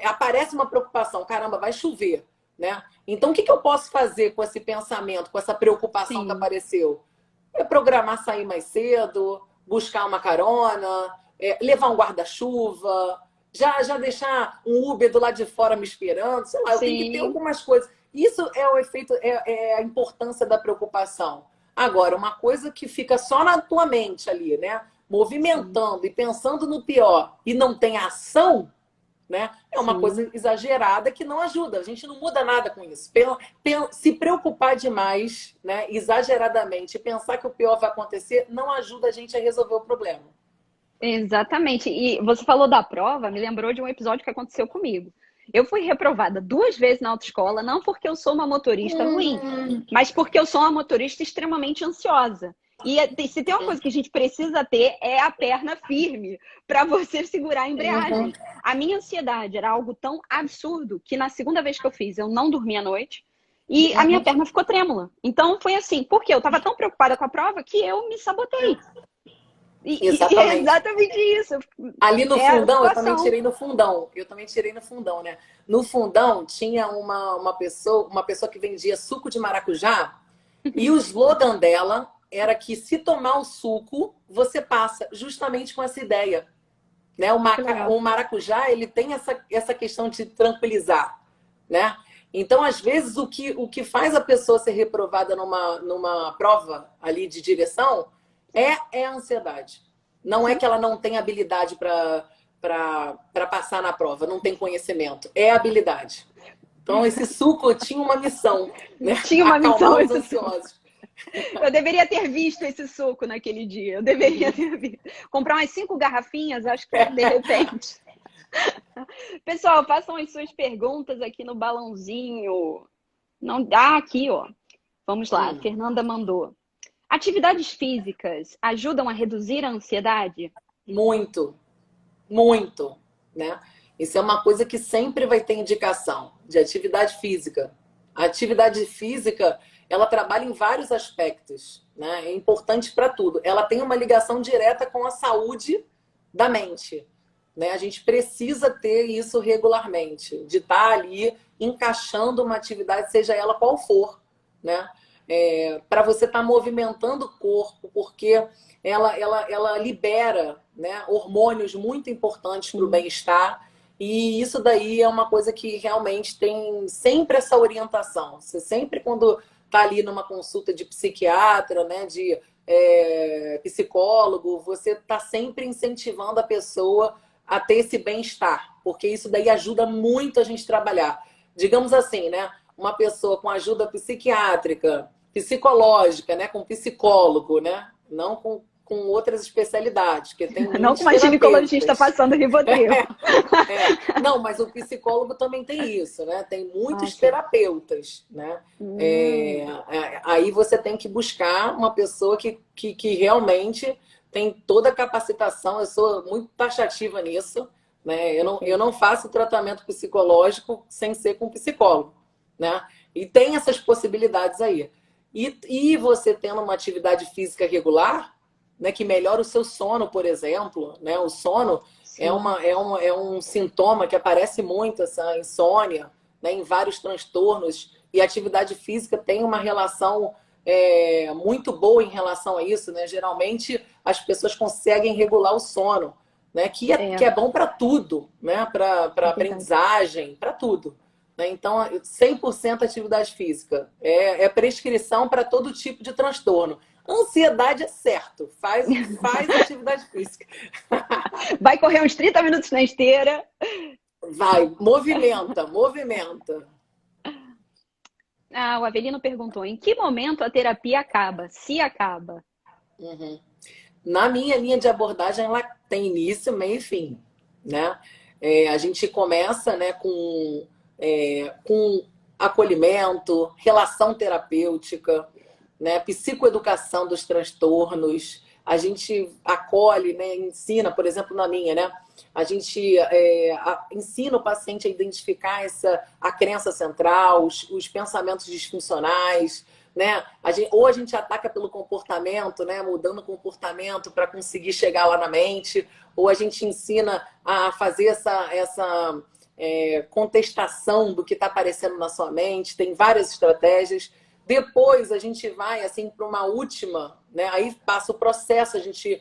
aparece uma preocupação, caramba, vai chover, né? Então o que eu posso fazer com esse pensamento, com essa preocupação que apareceu? É programar sair mais cedo, buscar uma carona, levar um guarda-chuva, já deixar um Uber do lado de fora me esperando, sei lá, eu tenho que ter algumas coisas. Isso é o efeito, a importância da preocupação. Agora, uma coisa que fica só na tua mente ali, né? Movimentando e pensando no pior e não tem ação, né? É uma coisa exagerada que não ajuda. A gente não muda nada com isso. Se preocupar demais, né? Exageradamente, e pensar que o pior vai acontecer, não ajuda a gente a resolver o problema. Exatamente. E você falou da prova, me lembrou de um episódio que aconteceu comigo. Eu fui reprovada 2 vezes na autoescola, não porque eu sou uma motorista ruim, mas porque eu sou uma motorista extremamente ansiosa. E se tem uma coisa que a gente precisa ter, é a perna firme para você segurar a embreagem. A minha ansiedade era algo tão absurdo que na segunda vez que eu fiz, eu não dormi à noite e a minha perna ficou trêmula. Então foi assim, porque eu estava tão preocupada com a prova que eu me sabotei. Exatamente. É exatamente isso. Ali no fundão, eu também tirei no fundão. Né? No fundão tinha uma pessoa que vendia suco de maracujá e o slogan dela era que se tomar o suco, você passa, justamente com essa ideia. Né? O maracujá, ele tem essa questão de tranquilizar, né? Então, às vezes, o que faz a pessoa ser reprovada numa prova ali de direção é a ansiedade. Não é que ela não tem habilidade para passar na prova, não tem conhecimento. É habilidade. Então, esse suco tinha uma missão, né? Tinha uma missão, os ansiosos. Eu deveria ter visto esse suco naquele dia. Eu deveria ter visto. Comprar umas 5 garrafinhas, acho que de repente. Pessoal, façam as suas perguntas aqui no balãozinho. Não dá aqui, ó. Vamos lá, a Fernanda mandou. Atividades físicas ajudam a reduzir a ansiedade? Muito, muito, né? Isso é uma coisa que sempre vai ter indicação de atividade física. A atividade física, ela trabalha em vários aspectos, né? É importante para tudo. Ela tem uma ligação direta com a saúde da mente, né? A gente precisa ter isso regularmente, de estar ali encaixando uma atividade, seja ela qual for, né? Para você estar movimentando o corpo, porque ela libera, né, hormônios muito importantes para o bem-estar, e isso daí é uma coisa que realmente tem sempre essa orientação. Você sempre, quando está ali numa consulta de psiquiatra, né, de psicólogo, você está sempre incentivando a pessoa a ter esse bem-estar, porque isso daí ajuda muito a gente trabalhar. Digamos assim, né, uma pessoa com ajuda psiquiátrica, psicológica, né, com psicólogo, né, não com outras especialidades, que tem não com uma ginecologista passando Rivotril. Não, mas o psicólogo também tem isso, né? Tem muitos terapeutas, né? Aí você tem que buscar uma pessoa que realmente tem toda a capacitação. Eu sou muito taxativa nisso, né? Eu não faço tratamento psicológico sem ser com psicólogo, né? E tem essas possibilidades aí. E você tendo uma atividade física regular, né, que melhora o seu sono, por exemplo, né? O sono é um sintoma que aparece muito, essa insônia, né, em vários transtornos, e a atividade física tem uma relação muito boa em relação a isso, né? Geralmente as pessoas conseguem regular o sono, né? Que é bom para tudo, né? Para aprendizagem, para tudo. Né? Então, 100% atividade física. É prescrição para todo tipo de transtorno. Ansiedade é certo. Faz atividade física. Vai correr uns 30 minutos na esteira. Vai, movimenta. O Avelino perguntou, em que momento a terapia acaba? Se acaba? Uhum. Na minha linha de abordagem, ela tem início, meio e fim. Né? A gente começa, né, com acolhimento, relação terapêutica, né, psicoeducação dos transtornos. A gente acolhe, né, ensina, por exemplo, na minha, né, a gente ensina o paciente a identificar a crença central, os pensamentos disfuncionais, né? Ou a gente ataca pelo comportamento, né, mudando o comportamento para conseguir chegar lá na mente, ou a gente ensina a fazer essa contestação do que está aparecendo na sua mente. Tem várias estratégias. Depois a gente vai assim para uma última, né? Aí passa o processo, a gente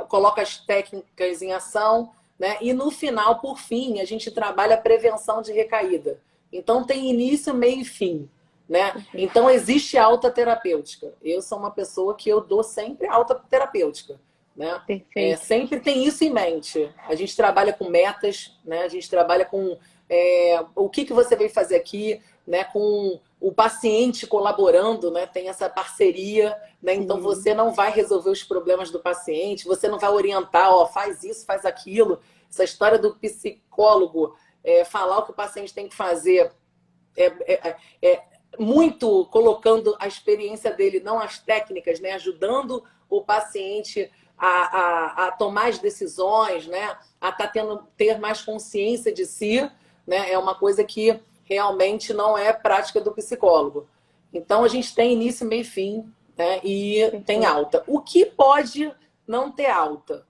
coloca as técnicas em ação, né? E no final, por fim, a gente trabalha a prevenção de recaída. Então tem início, meio e fim, né? Então existe alta terapêutica. Eu sou uma pessoa que eu dou sempre alta terapêutica. Né? Sempre tem isso em mente. A gente trabalha com metas, né? A gente trabalha com o que você veio fazer aqui, né? Com o paciente colaborando, né? Tem essa parceria, né? Então você não vai resolver os problemas do paciente, você não vai orientar, faz isso, faz aquilo. Essa história do psicólogo falar o que o paciente tem que fazer muito colocando a experiência dele, não as técnicas, né? Ajudando o paciente a tomar as decisões, né? A ter mais consciência de si, né? É uma coisa que realmente não é prática do psicólogo. Então, a gente tem início, meio e fim, né? E tem alta. O que pode não ter alta?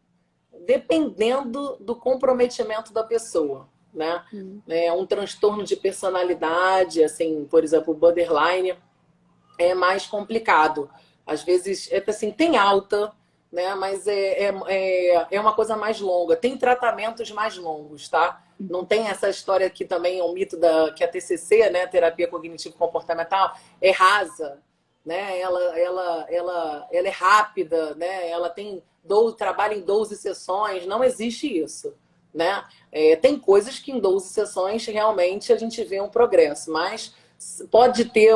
Dependendo do comprometimento da pessoa, né? Um transtorno de personalidade, assim, por exemplo, o borderline, é mais complicado. Às vezes, assim, tem alta, né? Mas é uma coisa mais longa. Tem tratamentos mais longos, tá? Não tem essa história que também é um mito que a TCC, né, terapia cognitivo-comportamental, é rasa, né? Ela é rápida, né? Ela trabalha em 12 sessões. Não existe isso, né? Tem coisas que em 12 sessões realmente a gente vê um progresso, mas pode ter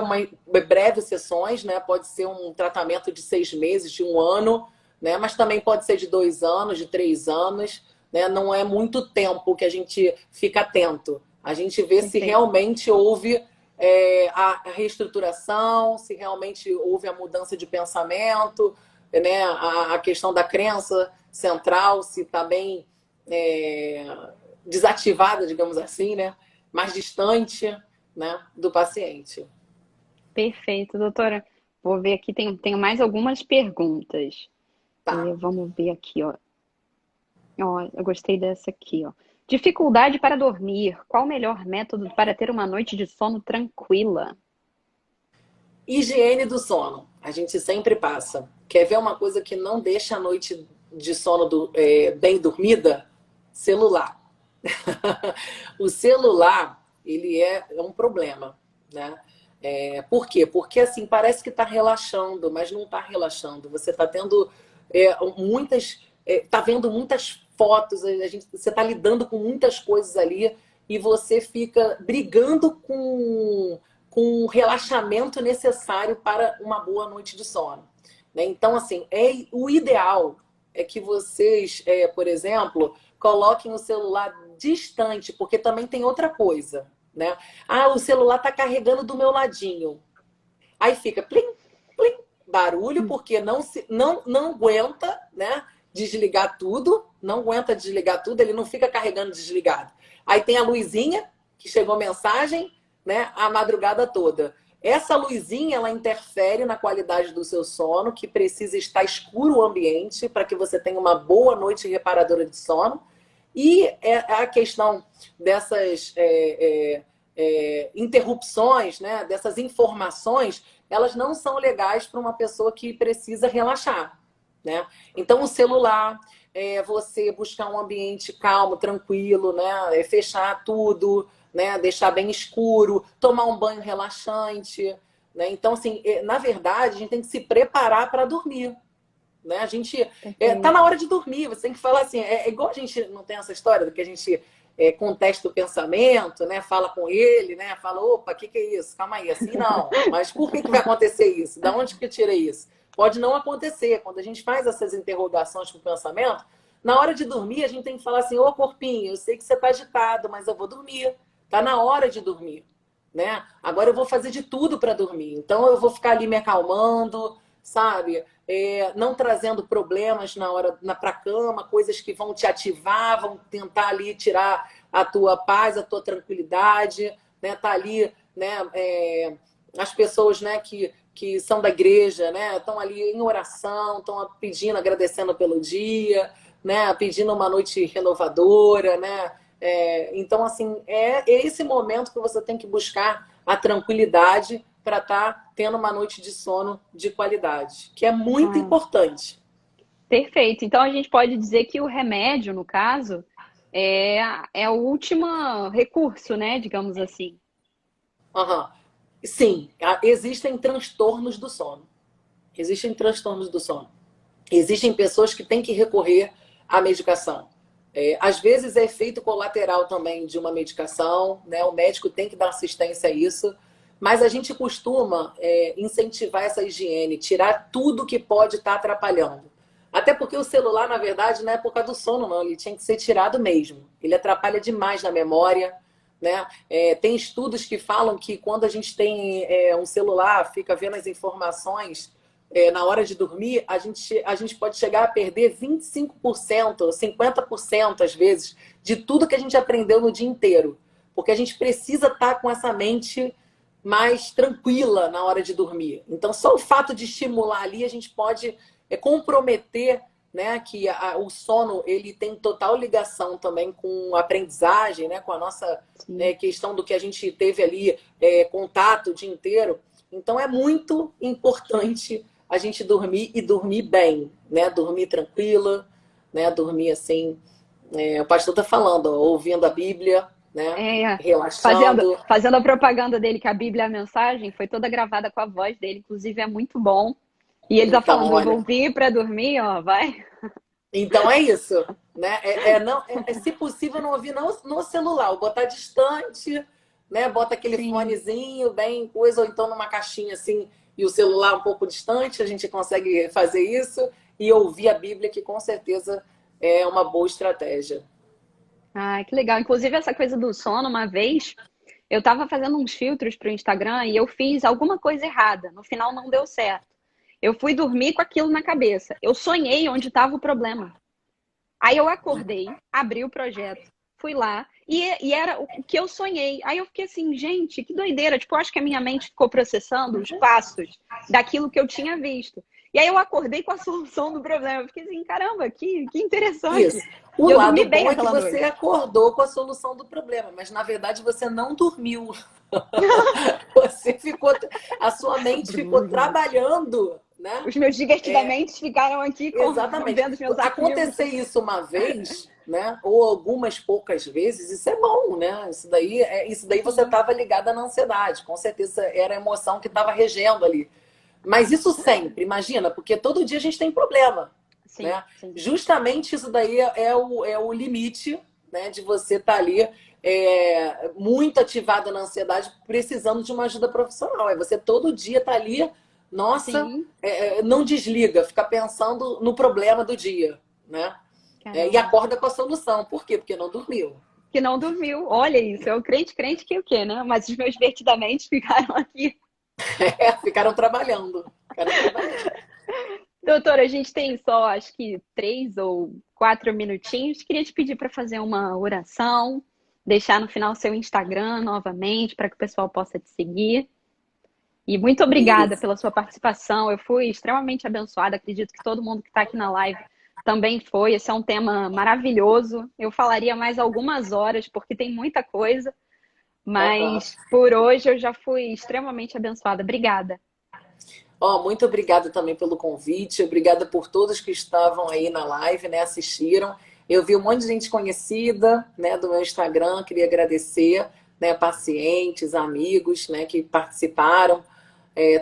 breves sessões, né? Pode ser um tratamento de 6 meses, de 1 ano, né? Mas também pode ser de 2 anos, de 3 anos, né? Não é muito tempo que a gente fica atento. A gente vê se realmente houve a reestruturação, se realmente houve a mudança de pensamento, né? A questão da crença central, se está bem desativada, digamos assim, né? Mais distante, né, do paciente. Perfeito, doutora. Vou ver aqui, tenho mais algumas perguntas. Tá. Vamos ver aqui, ó. Eu gostei dessa aqui, ó. Dificuldade para dormir. Qual o melhor método para ter uma noite de sono tranquila? Higiene do sono. A gente sempre passa. Quer ver uma coisa que não deixa a noite de sono bem dormida? Celular. O celular, ele é um problema, né? Por quê? Porque assim, parece que está relaxando, mas não está relaxando. Você está tendo tá vendo muitas fotos, você está lidando com muitas coisas ali e você fica brigando com o relaxamento necessário para uma boa noite de sono. Né? Então, assim, o ideal é que vocês, por exemplo, coloquem o celular distante, porque também tem outra coisa, né? O celular está carregando do meu ladinho. Aí fica plim, plim, barulho, porque não aguenta, né, desligar tudo, não aguenta desligar tudo, ele não fica carregando desligado. Aí tem a luzinha, que chegou mensagem, né, a madrugada toda. Essa luzinha, ela interfere na qualidade do seu sono, que precisa estar escuro o ambiente para que você tenha uma boa noite reparadora de sono. E a questão dessas interrupções, né, dessas informações, elas não são legais para uma pessoa que precisa relaxar, né? Então, o celular, você buscar um ambiente calmo, tranquilo, né, fechar tudo, né, deixar bem escuro, tomar um banho relaxante, né? Então, assim, na verdade, a gente tem que se preparar para dormir. Né? A gente tá na hora de dormir, você tem que falar assim, igual a gente não tem essa história do que a gente contesta o pensamento, né? Fala com ele, né? Fala, opa, o que é isso? Calma aí, assim não. Mas por que vai acontecer isso? Da onde que eu tirei isso? Pode não acontecer. Quando a gente faz essas interrogações com o pensamento, na hora de dormir, a gente tem que falar assim, ô corpinho, eu sei que você tá agitado, mas eu vou dormir. Tá na hora de dormir, né? Agora eu vou fazer de tudo para dormir. Então eu vou ficar ali me acalmando, sabe? Não trazendo problemas na hora para a cama, coisas que vão te ativar, vão tentar ali tirar a tua paz, a tua tranquilidade, né? Tá ali, né? As pessoas, né? Que são da igreja, né? Estão ali em oração, estão pedindo, agradecendo pelo dia, né? Pedindo uma noite renovadora, né? Então, assim, é esse momento que você tem que buscar a tranquilidade para estar tendo uma noite de sono de qualidade, que é muito importante. Perfeito. Então a gente pode dizer que o remédio, no caso, é o último recurso, né? Digamos assim. Uhum. Sim, existem transtornos do sono. Existem transtornos do sono. Existem pessoas que têm que recorrer à medicação. Às vezes é efeito colateral também de uma medicação, né? O médico tem que dar assistência a isso. Mas a gente costuma incentivar essa higiene, tirar tudo que pode estar atrapalhando. Até porque o celular, na verdade, não é por causa do sono, não. Ele tinha que ser tirado mesmo. Ele atrapalha demais na memória, né? Tem estudos que falam que quando a gente tem um celular, fica vendo as informações na hora de dormir, a gente pode chegar a perder 25%, 50% às vezes, de tudo que a gente aprendeu no dia inteiro. Porque a gente precisa estar com essa mente mais tranquila na hora de dormir. Então, só o fato de estimular ali, a gente pode comprometer, né, que o sono ele tem total ligação também com a aprendizagem, né, com a nossa questão do que a gente teve ali contato o dia inteiro. Então, é muito importante a gente dormir e dormir bem, né, dormir tranquila, né, dormir assim. O pastor está falando, ó, ouvindo a Bíblia, né? Relaxando. Fazendo a propaganda dele, que a Bíblia é a mensagem, foi toda gravada com a voz dele, inclusive é muito bom. E ele tá falando, eu vou ouvir para dormir, ó, vai. Então é isso, né? Se possível, não ouvir no celular, ou botar distante, né? Bota aquele fonezinho, bem coisa, ou então numa caixinha assim, e o celular um pouco distante, a gente consegue fazer isso e ouvir a Bíblia, que com certeza é uma boa estratégia. Ah, que legal. Inclusive, essa coisa do sono, uma vez, eu estava fazendo uns filtros para o Instagram e eu fiz alguma coisa errada. No final, não deu certo. Eu fui dormir com aquilo na cabeça. Eu sonhei onde estava o problema. Aí eu acordei, abri o projeto, fui lá e era o que eu sonhei. Aí eu fiquei assim, gente, que doideira. Tipo, eu acho que a minha mente ficou processando os passos daquilo que eu tinha visto. E aí eu acordei com a solução do problema. Eu fiquei assim, caramba, que interessante. Isso. O lado bom é que você acordou com a solução do problema, mas na verdade você não dormiu. Você ficou, a sua mente ficou trabalhando, né? Os meus divertidamente ficaram aqui vendo os meus acontecer isso uma vez, né? Ou algumas poucas vezes, isso é bom, né? Isso daí você estava ligada na ansiedade, com certeza era a emoção que estava regendo ali. Mas isso sempre, imagina, porque todo dia a gente tem problema. Sim, né? Sim. Justamente isso daí é o limite, né, de você estar ali muito ativada na ansiedade, precisando de uma ajuda profissional. É você todo dia estar ali, nossa, não desliga, fica pensando no problema do dia, né? E acorda com a solução. Por quê? Porque não dormiu. Que não dormiu. Olha isso, é o crente que o quê, né? Mas os meus divertidamente ficaram aqui. Ficaram trabalhando. Doutora, a gente tem só, acho que 3 ou 4 minutinhos. Queria te pedir para fazer uma oração, deixar no final seu Instagram novamente, para que o pessoal possa te seguir. E muito obrigada pela sua participação. Eu fui extremamente abençoada. Acredito que todo mundo que está aqui na live também foi. Esse é um tema maravilhoso. Eu falaria mais algumas horas, porque tem muita coisa. Mas por hoje eu já fui extremamente abençoada. Obrigada. Muito obrigada também pelo convite, obrigada por todos que estavam aí na live, né, assistiram. Eu vi um monte de gente conhecida, né, do meu Instagram, queria agradecer, né, pacientes, amigos, né, que participaram,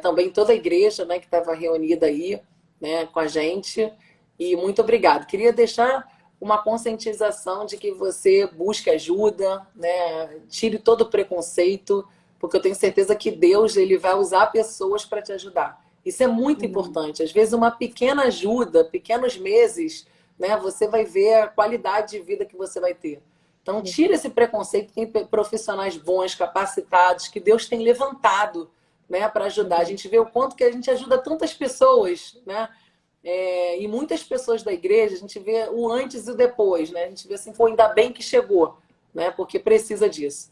também toda a igreja, né, que estava reunida aí, né, com a gente, e muito obrigado. Queria deixar uma conscientização de que você busque ajuda, né, tire todo o preconceito, porque eu tenho certeza que Deus ele vai usar pessoas para te ajudar. Isso é muito importante. Às vezes, uma pequena ajuda, pequenos meses, né, você vai ver a qualidade de vida que você vai ter. Então, tira esse preconceito. Tem profissionais bons, capacitados, que Deus tem levantado, né, para ajudar. A gente vê o quanto que a gente ajuda tantas pessoas, né? E muitas pessoas da igreja, a gente vê o antes e o depois, né? A gente vê assim, pô, ainda bem que chegou, né? Porque precisa disso.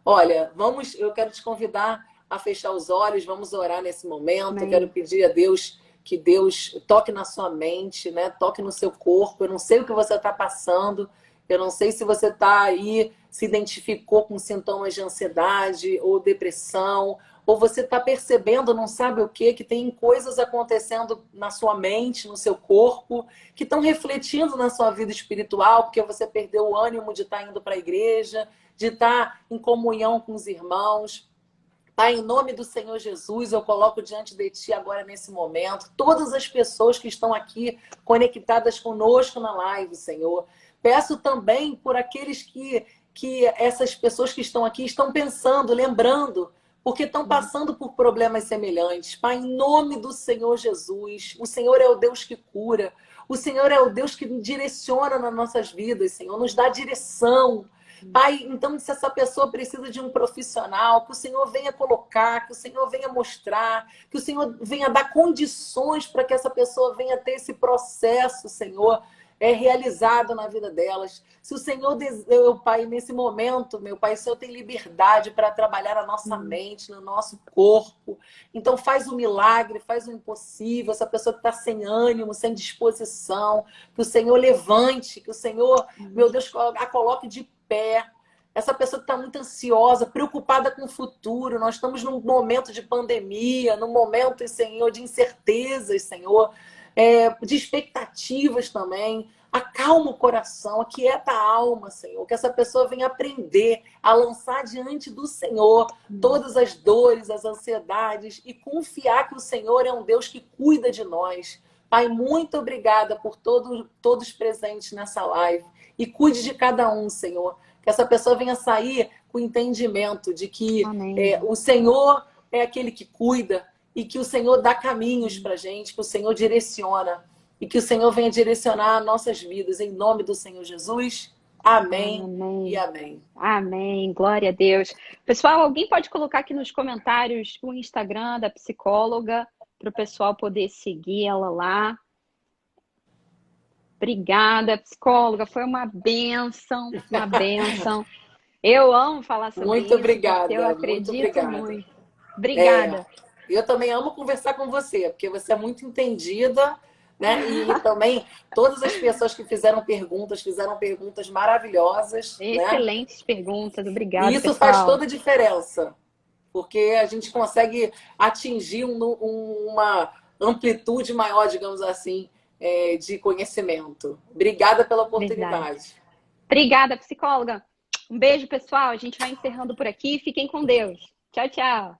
Olha, eu quero te convidar a fechar os olhos, vamos orar nesse momento. Eu quero pedir a Deus que Deus toque na sua mente, né? Toque no seu corpo. Eu não sei o que você está passando, eu não sei se você está aí, se identificou com sintomas de ansiedade ou depressão, ou você está percebendo, não sabe o quê, que tem coisas acontecendo na sua mente, no seu corpo, que estão refletindo na sua vida espiritual, porque você perdeu o ânimo de estar indo para a igreja, de estar em comunhão com os irmãos. Pai, em nome do Senhor Jesus, eu coloco diante de Ti agora nesse momento todas as pessoas que estão aqui conectadas conosco na live, Senhor. Peço também por aqueles que essas pessoas que estão aqui estão pensando, lembrando, porque estão passando por problemas semelhantes. Pai, em nome do Senhor Jesus, o Senhor é o Deus que cura, o Senhor é o Deus que direciona nas nossas vidas, Senhor, nos dá direção. Pai, então, se essa pessoa precisa de um profissional, que o Senhor venha colocar, que o Senhor venha mostrar, que o Senhor venha dar condições para que essa pessoa venha ter esse processo, Senhor, realizado na vida delas. Se o Senhor, meu Pai, nesse momento, meu Pai, o Senhor tem liberdade para trabalhar a nossa mente, no nosso corpo. Então faz um milagre, faz o impossível. Essa pessoa que está sem ânimo, sem disposição, que o Senhor levante, que o Senhor, meu Deus, a coloque de pé. Essa pessoa que está muito ansiosa, preocupada com o futuro. Nós estamos num momento de pandemia, num momento, Senhor, de incertezas, Senhor, de expectativas também. Acalma o coração, aquieta a alma, Senhor. Que essa pessoa venha aprender a lançar diante do Senhor todas as dores, as ansiedades e confiar que o Senhor é um Deus que cuida de nós. Pai, muito obrigada por todos presentes nessa live. E cuide de cada um, Senhor. Que essa pessoa venha sair com o entendimento de que o Senhor é aquele que cuida e que o Senhor dá caminhos para a gente, que o Senhor direciona e que o Senhor venha direcionar nossas vidas. Em nome do Senhor Jesus. Amém, e amém. Amém. Glória a Deus. Pessoal, alguém pode colocar aqui nos comentários o Instagram da psicóloga para o pessoal poder seguir ela lá. Obrigada, psicóloga. Foi uma bênção, uma bênção. Eu amo falar sobre muito isso. Obrigada, eu acredito muito obrigada. muito. Obrigada. Eu também amo conversar com você, porque você é muito entendida, né? E também todas as pessoas que fizeram perguntas maravilhosas. Excelentes, né? Perguntas, obrigada. E isso pessoal. Faz toda a diferença, porque a gente consegue atingir uma amplitude maior, digamos assim, de conhecimento. Obrigada pela oportunidade. Verdade. Obrigada, psicóloga. Um beijo, pessoal. A gente vai encerrando por aqui. Fiquem com Deus. Tchau, tchau.